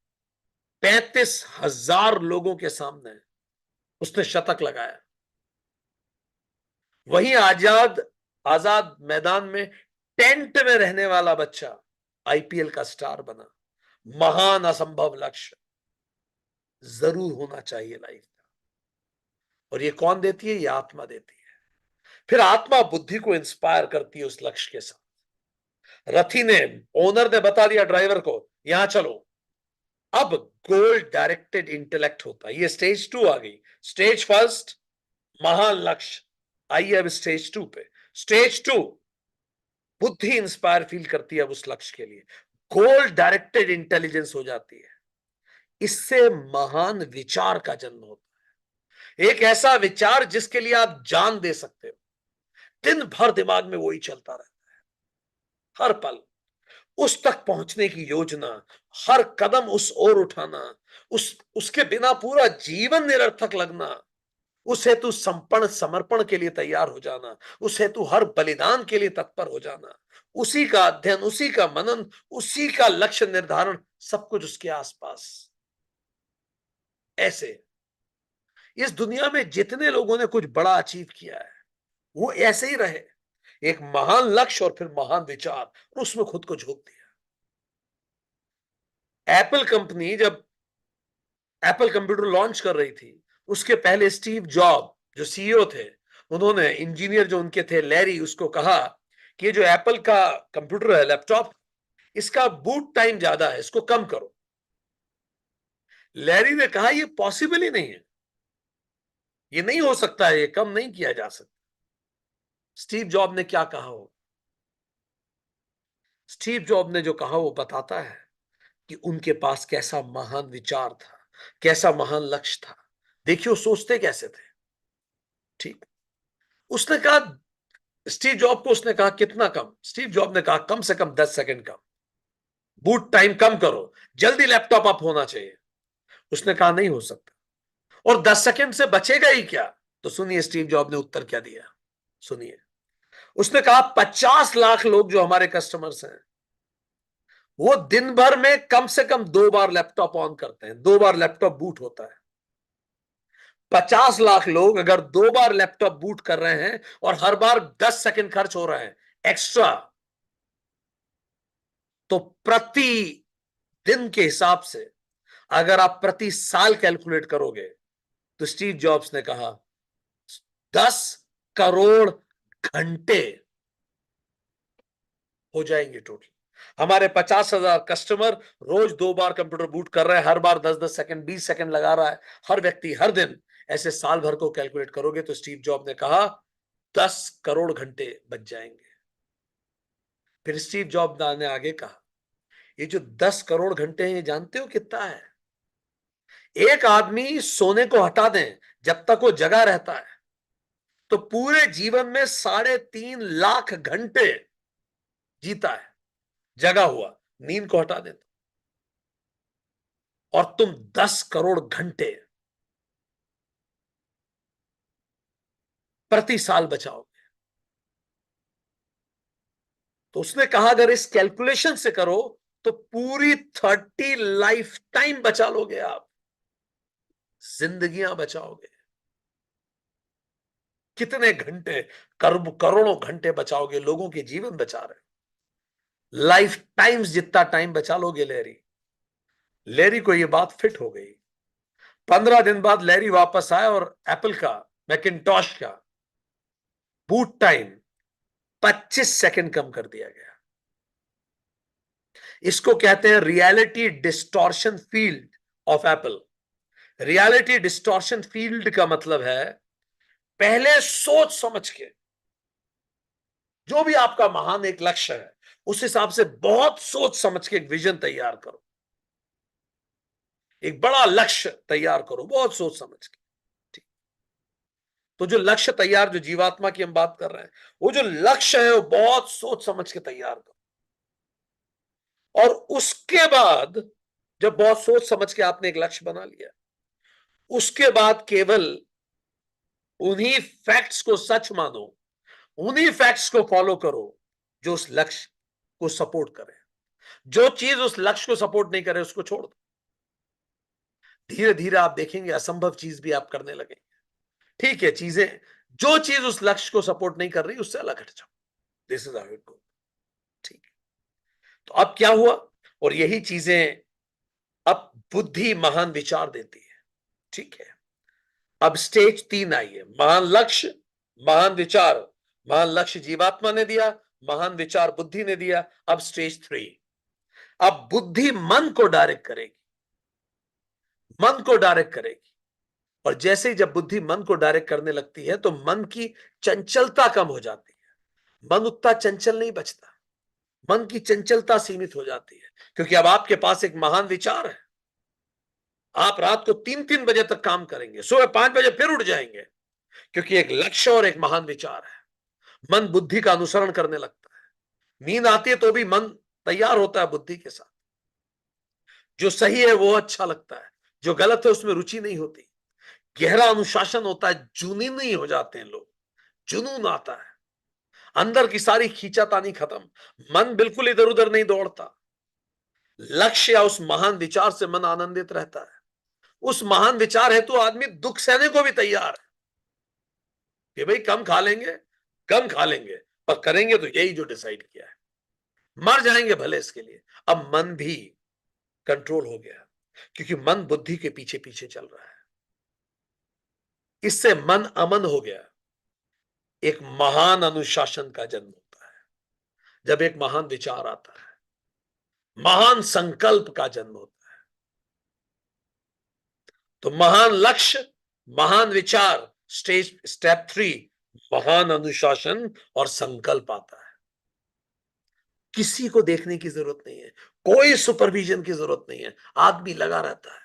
35,000 लोगों के सामने उसने शतक लगाया। वहीं आजाद आजाद मैदान में टेंट में रहने वाला बच्चा आईपीएल का स्टार बना। महान असंभव लक्ष्य जरूर होना चाहिए लाइफ में। और ये कौन देती है? ये आत्मा देती है। फिर आत्मा बुद्धि को इंस्पायर करती है उस लक्ष्य के साथ। रथी ने, ओनर ने बता दिया ड्राइवर को, यहां चलो। अब गोल डायरेक्टेड इंटेलेक्ट होता है। ये स्टेज 2 आ गई। स्टेज फर्स्ट महान लक्ष्य, आइए अब स्टेज 2 पे। स्टेज 2 बुद्धि इंस्पायर फील करती है अब उस लक्ष्य के लिए। गोल डायरेक्टेड इंटेलिजेंस हो जाती है। इससे महान विचार का जन्म होता है। एक ऐसा विचार जिसके लिए आप जान दे सकते हो। दिन भर दिमाग में वही चलता रहता है, हर पल उस तक पहुंचने की योजना, हर कदम उस ओर उठाना, उसके बिना पूरा जीवन निरर्थक लगना, उस हेतु संपन्न समर्पण के लिए तैयार हो जाना, उस हेतु हर बलिदान के लिए तत्पर हो जाना, उसी का अध्ययन, उसी का मनन, उसी का लक्ष्य निर्धारण, सब कुछ उसके आसपास। ऐसे इस दुनिया में जितने लोगों ने कुछ बड़ा अचीव किया है, वो ऐसे ही रहे। एक महान लक्ष्य और फिर महान विचार, और उसमें खुद को झोंक दिया। एप्पल कंपनी जब एप्पल कंप्यूटर लॉन्च कर रही थी, उसके पहले स्टीव जॉब जो सीईओ थे, उन्होंने इंजीनियर जो उनके थे लैरी, उसको कहा कि ये जो एप्पल का कंप्यूटर है, लैपटॉप, इसका बूट टाइम ज्यादा है, इसको कम करो। लैरी ने कहा ये पॉसिबल ही नहीं है, ये नहीं हो सकता है, ये कम नहीं किया जा सकता। स्टीव जॉब ने क्या कहा? हो स्टीव जॉब ने जो कहा वो बताता है कि उनके पास कैसा महान विचार था, कैसा महान लक्ष्य था। देखिए वो सोचते कैसे थे। ठीक। उसने कहा, स्टीव जॉब को उसने कहा कितना कम? स्टीव जॉब ने कहा कम से कम 10 सेकंड कम, बूट टाइम कम करो, जल्दी लैपटॉप अप होना चाहिए। उसने कहा नहीं हो सकता। और 10 सेकंड से बचेगा ही क्या? तो सुनिए स्टीव जॉब ने उत्तर क्या दिया, सुनिए। उसने कहा 50 लाख लोग जो हमारे कस्टमर्स हैं, वो दिन भर में कम से कम 2 बार लैपटॉप ऑन करते हैं, 2 बार लैपटॉप बूट होता है। 50 लाख लोग अगर 2 बार लैपटॉप बूट कर रहे हैं और हर बार 10 सेकंड खर्च हो रहे हैं एक्स्ट्रा, तो प्रति दिन के हिसाब से अगर आप प्रति साल कैलकुलेट करोगे, तो स्टीव जॉब्स ने कहा 10 करोड़ घंटे हो जाएंगे टोटल। हमारे 50,000 कस्टमर रोज 2 बार कंप्यूटर बूट कर रहे हैं, हर बार 10-10 सेकंड, 20 सेकंड लगा रहा है हर व्यक्ति हर दिन। ऐसे साल भर को कैलकुलेट करोगे तो स्टीव जॉब ने कहा 10 करोड़ घंटे बच जाएंगे। फिर स्टीव जॉब ने आगे कहा, ये जो 10 करोड़ घंटे हैं, जानते हो कितना है? एक आदमी सोने को हटा दें जब तक वो जगा रहता है, तो पूरे जीवन में 3.5 लाख घंटे जीता है जगा हुआ, नींद को हटा दें तो। और तुम 10 करोड़ घंटे प्रति साल बचाओगे। तो उसने कहा अगर इस कैलकुलेशन से करो तो पूरी 30 लाइफ टाइम बचा लोगे आप, जिंदगियां बचाओगे। कितने घंटे, करोड़ों घंटे बचाओगे, लोगों के जीवन बचा रहे हो। लाइफ टाइम्स जितना टाइम बचा लोगे लैरी। लैरी को यह बात फिट हो गई। 15 दिन बाद लैरी वापस आया और एप्पल का मैकिन्टॉश का बूट टाइम 25 सेकंड कम कर दिया गया। इसको कहते हैं reality distortion field of Apple. Reality distortion field का मतलब है पहले सोच समझ के जो भी आपका महान एक लक्ष्य है, उस हिसाब से बहुत सोच समझ के एक विजन तैयार करो, एक बड़ा लक्ष्य तैयार करो बहुत सोच समझ के। ठीक। तो जो लक्ष्य तैयार, जो जीवात्मा की हम बात कर रहे हैं, वो जो लक्ष्य है वो बहुत सोच समझ के तैयार करो। और उसके बाद जब बहुत सोच समझ के आपने एक लक्ष्य बना लिया, उसके बाद केवल उन्हीं फैक्ट्स को सच मानो, उन्हीं फैक्ट्स को फॉलो करो जो उस लक्ष्य को सपोर्ट करे। जो चीज उस लक्ष्य को सपोर्ट नहीं करे उसको छोड़ दो। धीरे धीरे आप देखेंगे असंभव चीज भी आप करने लगेंगे। ठीक है, चीजें, जो चीज उस लक्ष्य को सपोर्ट नहीं कर रही उससे अलग हट जाओ। This is how it go. ठीक है। तो अब क्या हुआ, और यही चीजें अब बुद्धि महान विचार देती है। ठीक है। अब स्टेज 3 आई है, महान लक्ष्य, महान विचार। महान लक्ष्य जीवात्मा ने दिया, महान विचार बुद्धि ने दिया। अब स्टेज 3, अब बुद्धि मन को डायरेक्ट करेगी, मन को डायरेक्ट करेगी। और जैसे ही जब बुद्धि मन को डायरेक्ट करने लगती है तो मन की चंचलता कम हो जाती है, मन उतना चंचल नहीं बचता, मन की चंचलता सीमित हो जाती है, क्योंकि अब आपके पास एक महान विचार है। आप रात को 3-3 बजे तक काम करेंगे, सुबह 5 बजे फिर उठ जाएंगे, क्योंकि एक लक्ष्य और एक महान विचार है। मन बुद्धि का अनुसरण करने लगता है। नींद आती है तो भी मन तैयार होता है बुद्धि के साथ। जो सही है वो अच्छा लगता है, जो गलत है उसमें रुचि नहीं होती। गहरा अनुशासन होता है, जुनूनी नहीं हो जाते हैं लोग, जुनून आता है, अंदर की सारी खींचातानी खत्म, मन बिल्कुल इधर उधर नहीं दौड़ता। लक्ष्य या उस महान विचार से मन आनंदित रहता है। उस महान विचार है तो आदमी दुख सहने को भी तैयार है कि भाई कम खा लेंगे, कम खा लेंगे, पर करेंगे तो यही जो डिसाइड किया है, मर जाएंगे भले इसके लिए। अब मन भी कंट्रोल हो गया, क्योंकि मन बुद्धि के पीछे पीछे चल रहा है। इससे मन अमन हो गया। एक महान अनुशासन का जन्म होता है जब एक महान विचार आता है, महान संकल्प का जन्म होता है। तो महान लक्ष्य, महान विचार, स्टेप 3, महान अनुशासन और संकल्प आता है। किसी को देखने की जरूरत नहीं है, कोई सुपरविजन की जरूरत नहीं है, आदमी लगा रहता है।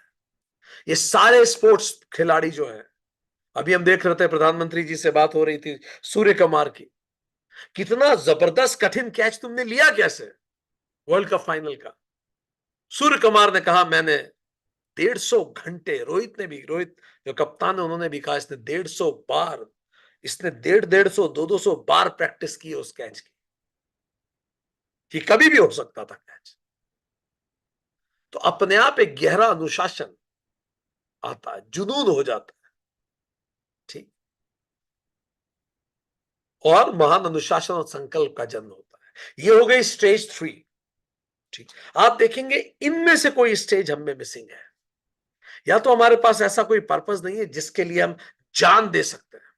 ये सारे स्पोर्ट्स खिलाड़ी जो हैं, अभी हम देख रहे थे, प्रधानमंत्री जी से बात हो रही थी सूर्य कुमार की, कितना जबरदस्त कठिन कैच तुमने लिया कैसे वर्ल्ड कप फाइनल का। सूर्य कुमार ने कहा मैंने 150 घंटे, रोहित जो कप्तान है उन्होंने भी कहा इसने 150 बार, इसने 150 200 बार प्रैक्टिस की उस कैच की, कि कभी भी हो सकता था कैच। तो अपने आप एक गहरा अनुशासन आता है, जुनून हो जाता है। ठीक। और महान अनुशासन और संकल्प का जन्म होता है। ये हो गई स्टेज 3। ठीक। आप देखेंगे इनमें से कोई स्टेज हम में मिसिंग है, या तो हमारे पास ऐसा कोई पर्पस नहीं है जिसके लिए हम जान दे सकते हैं।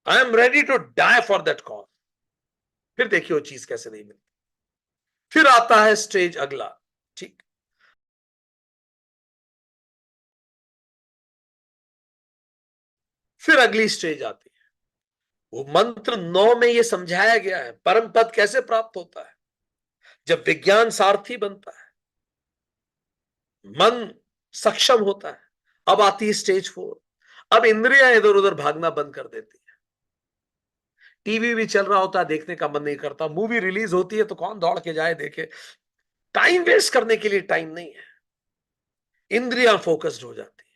I am ready to die for that cause. फिर देखिए वो चीज कैसे नहीं मिलती। फिर आता है स्टेज अगला। ठीक। फिर अगली स्टेज आती है, वो मंत्र 9 में ये समझाया गया है परम पद कैसे प्राप्त होता है। जब विज्ञान सारथी बनता है, मन सक्षम होता है, अब आती है स्टेज 4। अब इंद्रियां इधर उधर भागना बंद कर देती है। टीवी भी चल रहा होता है, देखने का मन नहीं करता। मूवी रिलीज होती है तो कौन दौड़ के जाए देखे, टाइम वेस्ट करने के लिए टाइम नहीं है। इंद्रियां फोकस्ड हो जाती है,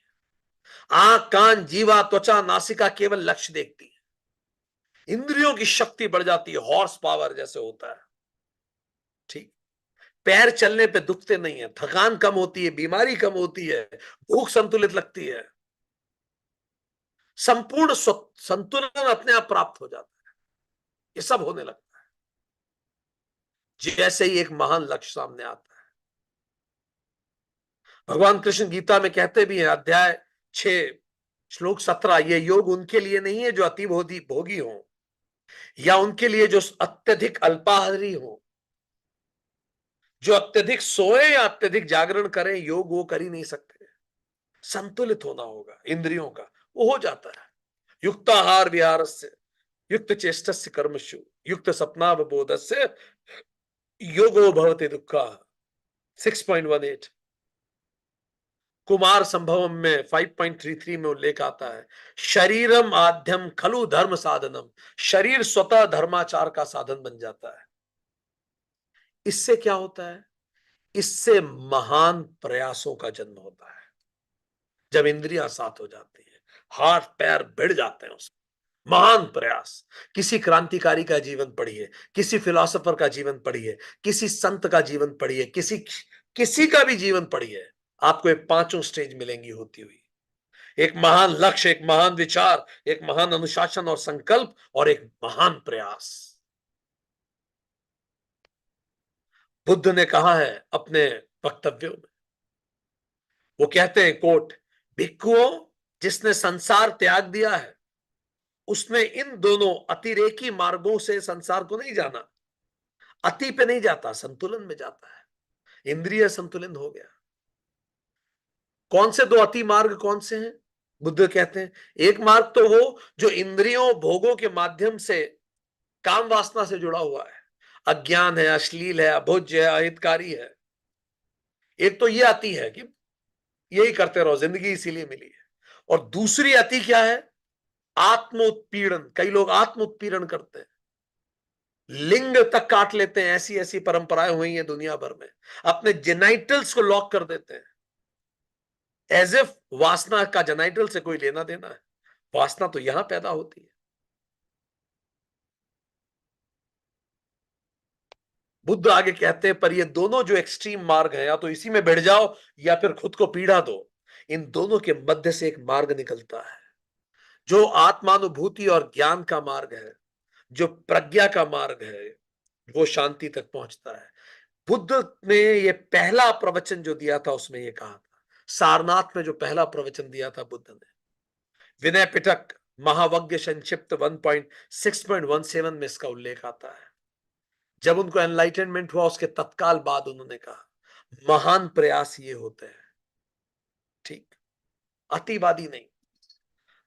आंख कान जीवा त्वचा नासिका केवल लक्ष्य देखती है। इंद्रियों की शक्ति बढ़ जाती है, हॉर्स पावर जैसे होता है। ठीक। पैर चलने पे दुखते नहीं है, थकान कम होती है, बीमारी कम होती है, भूख संतुलित लगती है, संपूर्ण संतुलन अपने आप प्राप्त हो जाता है। ये सब होने लगता है जैसे ही एक महान लक्ष्य सामने आता है। भगवान कृष्ण गीता में कहते भी हैं, अध्याय 6 श्लोक 17, ये योग उनके लिए नहीं है जो अति भोगी हो, या उनके लिए जो अत्यधिक अल्पाहारी हो, जो अत्यधिक सोए या अत्यधिक जागरण करें, योग वो कर ही नहीं सकते। संतुलित होना होगा इंद्रियों का, वो हो जाता है। युक्ताहार विहारस्य युक्त चेष्टस्य कर्मसु युक्त सपनावबोधस्य योगो भवति दुःखा। 6.18 कुमार संभवम में 5.33 में उल्लेख आता है, शरीरम आद्यम खलु धर्म साधनम। शरीर स्वतः धर्माचार का साधन बन जाता है। इससे क्या होता है? इससे महान प्रयासों का जन्म होता है। जब इंद्रियां साथ हो जाती है, हाथ पैर भिड़ जाते हैं उसमें, महान प्रयास। किसी क्रांतिकारी का जीवन पढ़िए, किसी फिलोसोफर का जीवन पढ़िए, किसी संत का जीवन पढ़िए, किसी का भी जीवन पढ़िए, आपको ये पांचों स्टेज मिलेंगी होती हुई। एक महान लक्ष्य, एक महान विचार, एक महान अनुशासन और संकल्प, और एक महान प्रयास। बुद्ध ने कहा है अपने वक्तव्यों में, वो कहते हैं कोट, भिक्षुओं, जिसने संसार त्याग दिया है उसने इन दोनों अतिरेकी मार्गों से संसार को नहीं जाना। अति पे नहीं जाता, संतुलन में जाता है। इंद्रिय संतुलन हो गया। कौन से दो अति मार्ग कौन से हैं? बुद्ध कहते हैं एक मार्ग तो वो जो इंद्रियों भोगों के माध्यम से काम वासना से जुड़ा हुआ है, अज्ञान है, अश्लील है, अभोज्य है, अहितकारी है। एक तो ये अति है कि यही करते रहो, जिंदगी इसीलिए मिली है। और दूसरी अति क्या है? आत्मोत्पीड़न। कई लोग आत्मोत्पीड़न करते हैं, लिंग तक काट लेते हैं। ऐसी ऐसी परंपराएं हुई हैं दुनिया भर में। अपने जेनाइटल्स को लॉक कर देते हैं, एज इफ वासना का जेनाइटल से कोई लेना देना है। वासना तो यहां पैदा होती है। बुद्ध आगे कहते हैं पर ये दोनों जो एक्सट्रीम मार्ग है, या तो इसी में भिड़ जाओ या फिर खुद को पीड़ा दो। इन दोनों के मध्य से एक मार्ग निकलता है, जो आत्मानुभूति और ज्ञान का मार्ग है, जो प्रज्ञा का मार्ग है, वो शांति तक पहुंचता है। बुद्ध ने ये पहला प्रवचन जो दिया था उसमें ये कहा था, सारनाथ में जो पहला प्रवचन दिया था बुद्ध ने, विनय पिटक महावज्ञ संक्षिप्त 1.6.17 में इसका उल्लेख आता है। जब उनको एनलाइटनमेंट हुआ उसके तत्काल बाद उन्होंने कहा महान प्रयास ये होते हैं, ठीक, अतिवादी नहीं,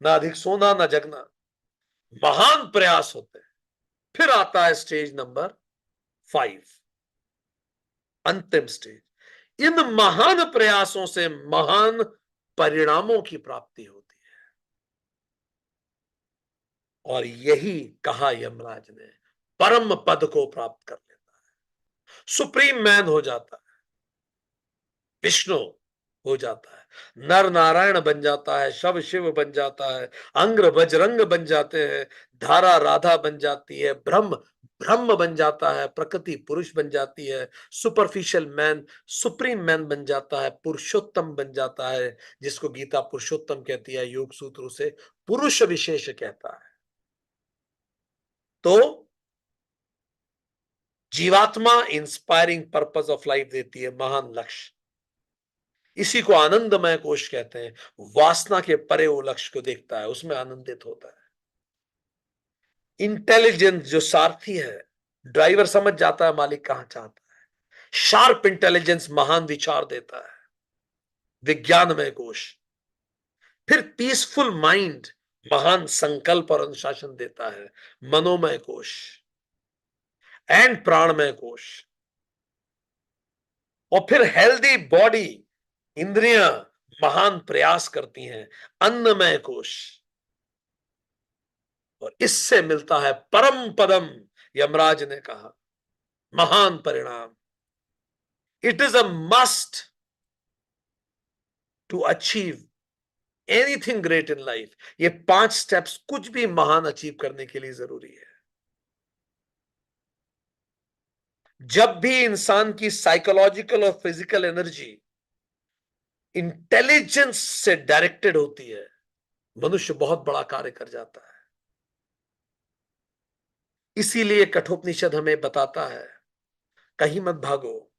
ना अधिक सोना ना जगना, महान प्रयास होते हैं। फिर आता है स्टेज नंबर 5, अंतिम स्टेज। इन महान प्रयासों से महान परिणामों की प्राप्ति होती है, और यही कहा यमराज ने, परम पद को प्राप्त कर लेता है, सुप्रीम मैन हो जाता है, विष्णु हो जाता है, नर नारायण बन जाता है, शव शिव बन जाता है, अंग्र बजरंग बन जाते हैं, धारा राधा बन जाती है, ब्रह्म ब्रह्म बन जाता है, प्रकृति पुरुष बन जाती है, सुपरफिशियल मैन सुप्रीम मैन बन जाता है, पुरुषोत्तम बन जाता है, जिसको गीता पुरुषोत्तम कहती है, योग सूत्रों से पुरुष विशेष कहता है। तो जीवात्मा इंस्पायरिंग पर्पस ऑफ लाइफ देती है, महान लक्ष्य। इसी को आनंदमय कोश कहते हैं। वासना के परे वो लक्ष्य को देखता है, उसमें आनंदित होता है। इंटेलिजेंस जो सारथी है, ड्राइवर समझ जाता है मालिक कहां चाहता है। शार्प इंटेलिजेंस महान विचार देता है, विज्ञानमय कोश। फिर पीसफुल माइंड महान संकल्प और अनुशासन देता है, मनोमय कोश। एंड प्राणमय कोश। और फिर हेल्दी बॉडी, इंद्रियां महान प्रयास करती हैं, अन्नमय कोश। और इससे मिलता है परम पदम। यमराज ने कहा महान परिणाम। It is a must to achieve anything great in life. ये 5 स्टेप्स कुछ भी महान अचीव करने के लिए जरूरी है। जब भी इंसान की साइकोलॉजिकल और फिजिकल एनर्जी इंटेलिजेंस से डायरेक्टेड होती है, मनुष्य बहुत बड़ा कार्य कर जाता है। इसीलिए कठोपनिषद हमें बताता है, कहीं मत भागो,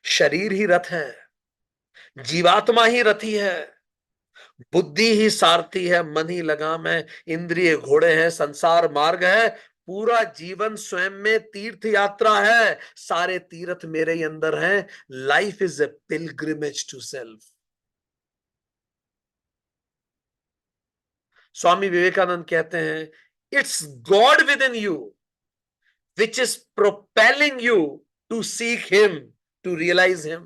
शरीर ही रथ है, जीवात्मा ही रथी है, बुद्धि ही सारथी है, मन ही लगाम है, इंद्रिय घोड़े हैं, संसार मार्ग है, पूरा जीवन स्वयं में तीर्थ यात्रा है, सारे तीर्थ मेरे ही अंदर हैं। Life is a pilgrimage to self. Swami Vivekananda कहते हैं, it's God within you, which is propelling you to seek him, to realize him.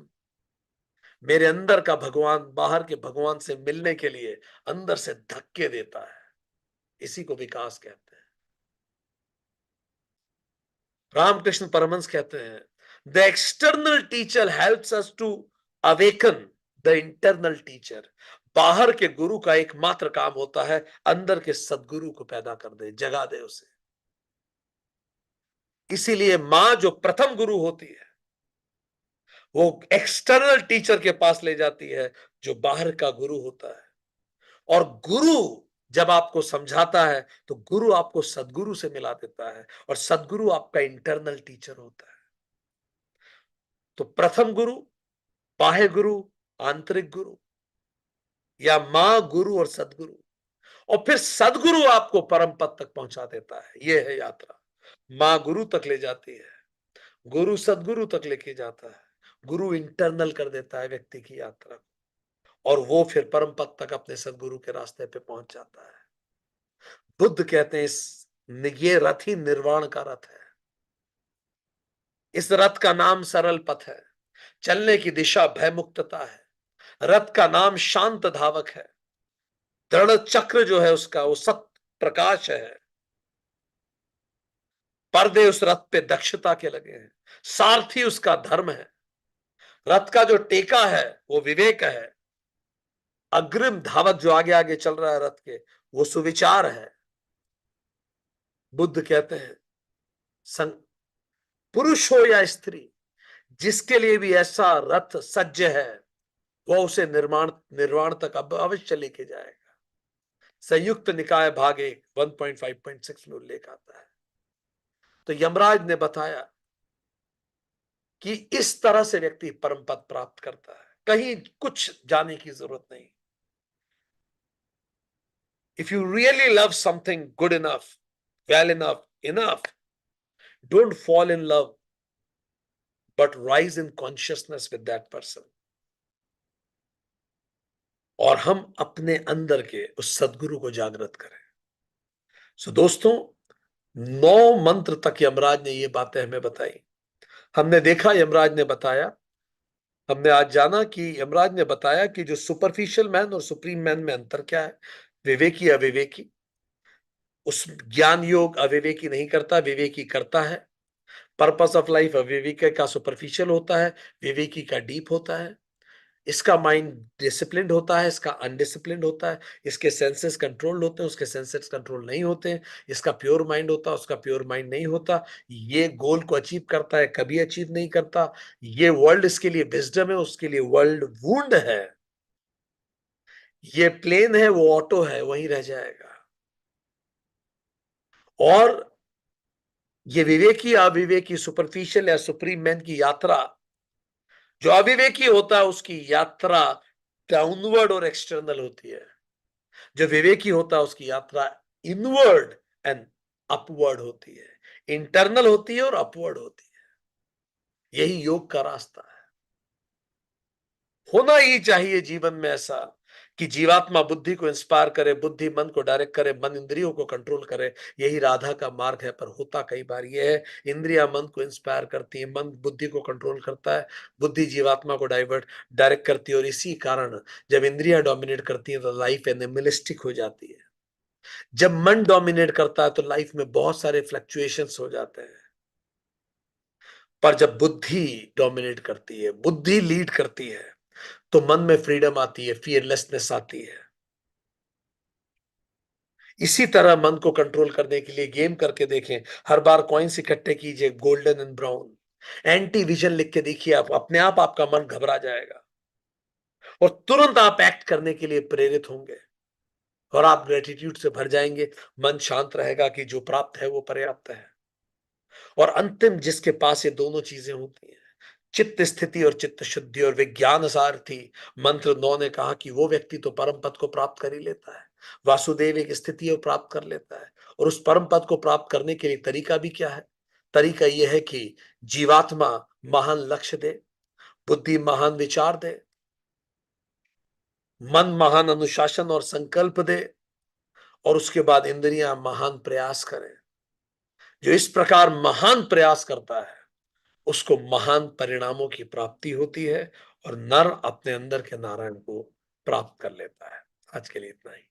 मेरे अंदर का भगवान बाहर के भगवान से मिलने के लिए अंदर से धक्के देता है, इसी को विकास कहते हैं। रामकृष्ण परमहंस कहते हैं, the external teacher helps us to awaken the internal teacher. बाहर के गुरु का एकमात्र काम होता है अंदर के सदगुरु को पैदा कर दे, जगा दे उसे। इसीलिए मां जो प्रथम गुरु होती है वो एक्सटर्नल टीचर के पास ले जाती है जो बाहर का गुरु होता है। और गुरु जब आपको समझाता है तो गुरु आपको सदगुरु से मिला देता है, और सदगुरु आपका इंटरनल टीचर होता है। तो प्रथम गुरु, बाह्य गुरु, आंतरिक गुरु, या मां गुरु और सदगुरु, और फिर सदगुरु आपको परम पद तक पहुंचा देता है। यह है यात्रा। मां गुरु तक ले जाती है, गुरु सदगुरु तक लेके जाता है, गुरु इंटरनल कर देता है व्यक्ति की यात्रा को, और वो फिर परम पद तक अपने सदगुरु के रास्ते पे पहुंच जाता है। बुद्ध कहते हैं ये रथ ही निर्वाण का रथ है। इस रथ का नाम सरल पथ है, चलने की दिशा भयमुक्तता है। रथ का नाम शांत धावक है। दृढ़ चक्र जो है उसका वो सत्य प्रकाश है। पर्दे उस रथ पे दक्षता के लगे हैं। सारथी उसका धर्म है। रथ का जो टेका है वो विवेक है। अग्रिम धावक जो आगे आगे चल रहा है रथ के, वो सुविचार है। बुद्ध कहते हैं पुरुष हो या स्त्री, जिसके लिए भी ऐसा रथ सज्ज है वो उसे निर्वाण तक अब अवश्य लेके जाएगा। संयुक्त निकाय भाग 1 1.5.6 में उल्लेख आता है। तो यमराज ने बताया कि इस तरह से व्यक्ति परम पद प्राप्त करता है, कहीं कुछ जाने की जरूरत नहीं। If you really love something good enough, well enough, don't fall in love but rise in consciousness with that person. और हम अपने अंदर के उस सदगुरु को जागृत करें। सो दोस्तों, 9 मंत्र तक यमराज ने ये बातें हमें बताई। हमने देखा, यमराज ने बताया, हमने आज जाना कि यमराज ने बताया कि जो सुपरफिशियल मैन और सुप्रीम मैन में अंतर क्या है। विवेकी अविवेकी, उस ज्ञान योग अविवेकी नहीं करता, विवेकी करता है। पर्पस ऑफ लाइफ अविवेकी का सुपरफिशियल होता है, विवेकी का डीप होता है। इसका माइंड डिसिप्लिन्ड होता है, इसका अनडिसिप्लिन्ड होता है। इसके सेंसेस कंट्रोल्ड होते हैं, उसके सेंसेस कंट्रोल नहीं होते हैं। इसका प्योर माइंड होता है, उसका प्योर माइंड नहीं होता। ये गोल को अचीव करता है, कभी अचीव नहीं करता। ये वर्ल्ड इसके लिए विजडम है, उसके लिए वर्ल्ड वुंड है। ये प्लेन है, वो ऑटो है, वहीं रह जाएगा। और ये विवेकी अविवेकी, सुपरफिशियल या सुप्रीम मैन की यात्रा, जो अविवेकी होता है उसकी यात्रा डाउनवर्ड और एक्सटर्नल होती है। जो विवेकी होता है उसकी यात्रा इनवर्ड एंड अपवर्ड होती है। इंटरनल होती है और अपवर्ड होती है। यही योग का रास्ता है। होना ही चाहिए जीवन में ऐसा कि जीवात्मा बुद्धि को इंस्पायर करे, बुद्धि मन को डायरेक्ट करे, मन इंद्रियों को कंट्रोल करे। यही राधा का मार्ग है। पर होता कई बार यह है, इंद्रियां मन को इंस्पायर करती है, मन बुद्धि को कंट्रोल करता है, बुद्धि जीवात्मा को डायरेक्ट करती है। और इसी कारण जब इंद्रियां डोमिनेट करती है तो लाइफ एनिमलिस्टिक हो जाती है। जब मन डोमिनेट करता है तो लाइफ में बहुत सारे फ्लक्चुएशंस हो जाते हैं। पर जब बुद्धि डोमिनेट करती है, बुद्धि लीड करती है, तो मन में फ्रीडम आती है, फियरलेसनेस आती है। इसी तरह मन को कंट्रोल करने के लिए गेम करके देखें। हर बार कॉइन्स इकट्ठे कीजिए, golden and brown. Anti vision लिख के देखिए, आप अपने आप आपका मन घबरा जाएगा और तुरंत आप एक्ट करने के लिए प्रेरित होंगे और आप ग्रेटिट्यूड से भर जाएंगे। मन शांत रहेगा कि जो प्राप्त है वो पर्याप्त है। और अंतिम जिसके पास ये दोनों चीजें होती हैं, चित्त स्थिति और चित्त शुद्धि और विज्ञान सारथी, मंत्र 9 ने कहा कि वो व्यक्ति तो परम पद को प्राप्त कर ही लेता है। वासुदेव एक स्थिति को प्राप्त कर लेता है। और उस परम पद को प्राप्त करने के लिए तरीका भी क्या है? तरीका यह है कि जीवात्मा महान लक्ष्य दे, बुद्धि महान विचार दे, मन महान अनुशासन और संकल्प दे, और उसके बाद इंद्रियां महान प्रयास करें। जो इस प्रकार महान प्रयास करता है उसको महान परिणामों की प्राप्ति होती है और नर अपने अंदर के नारायण को प्राप्त कर लेता है। आज के लिए इतना ही।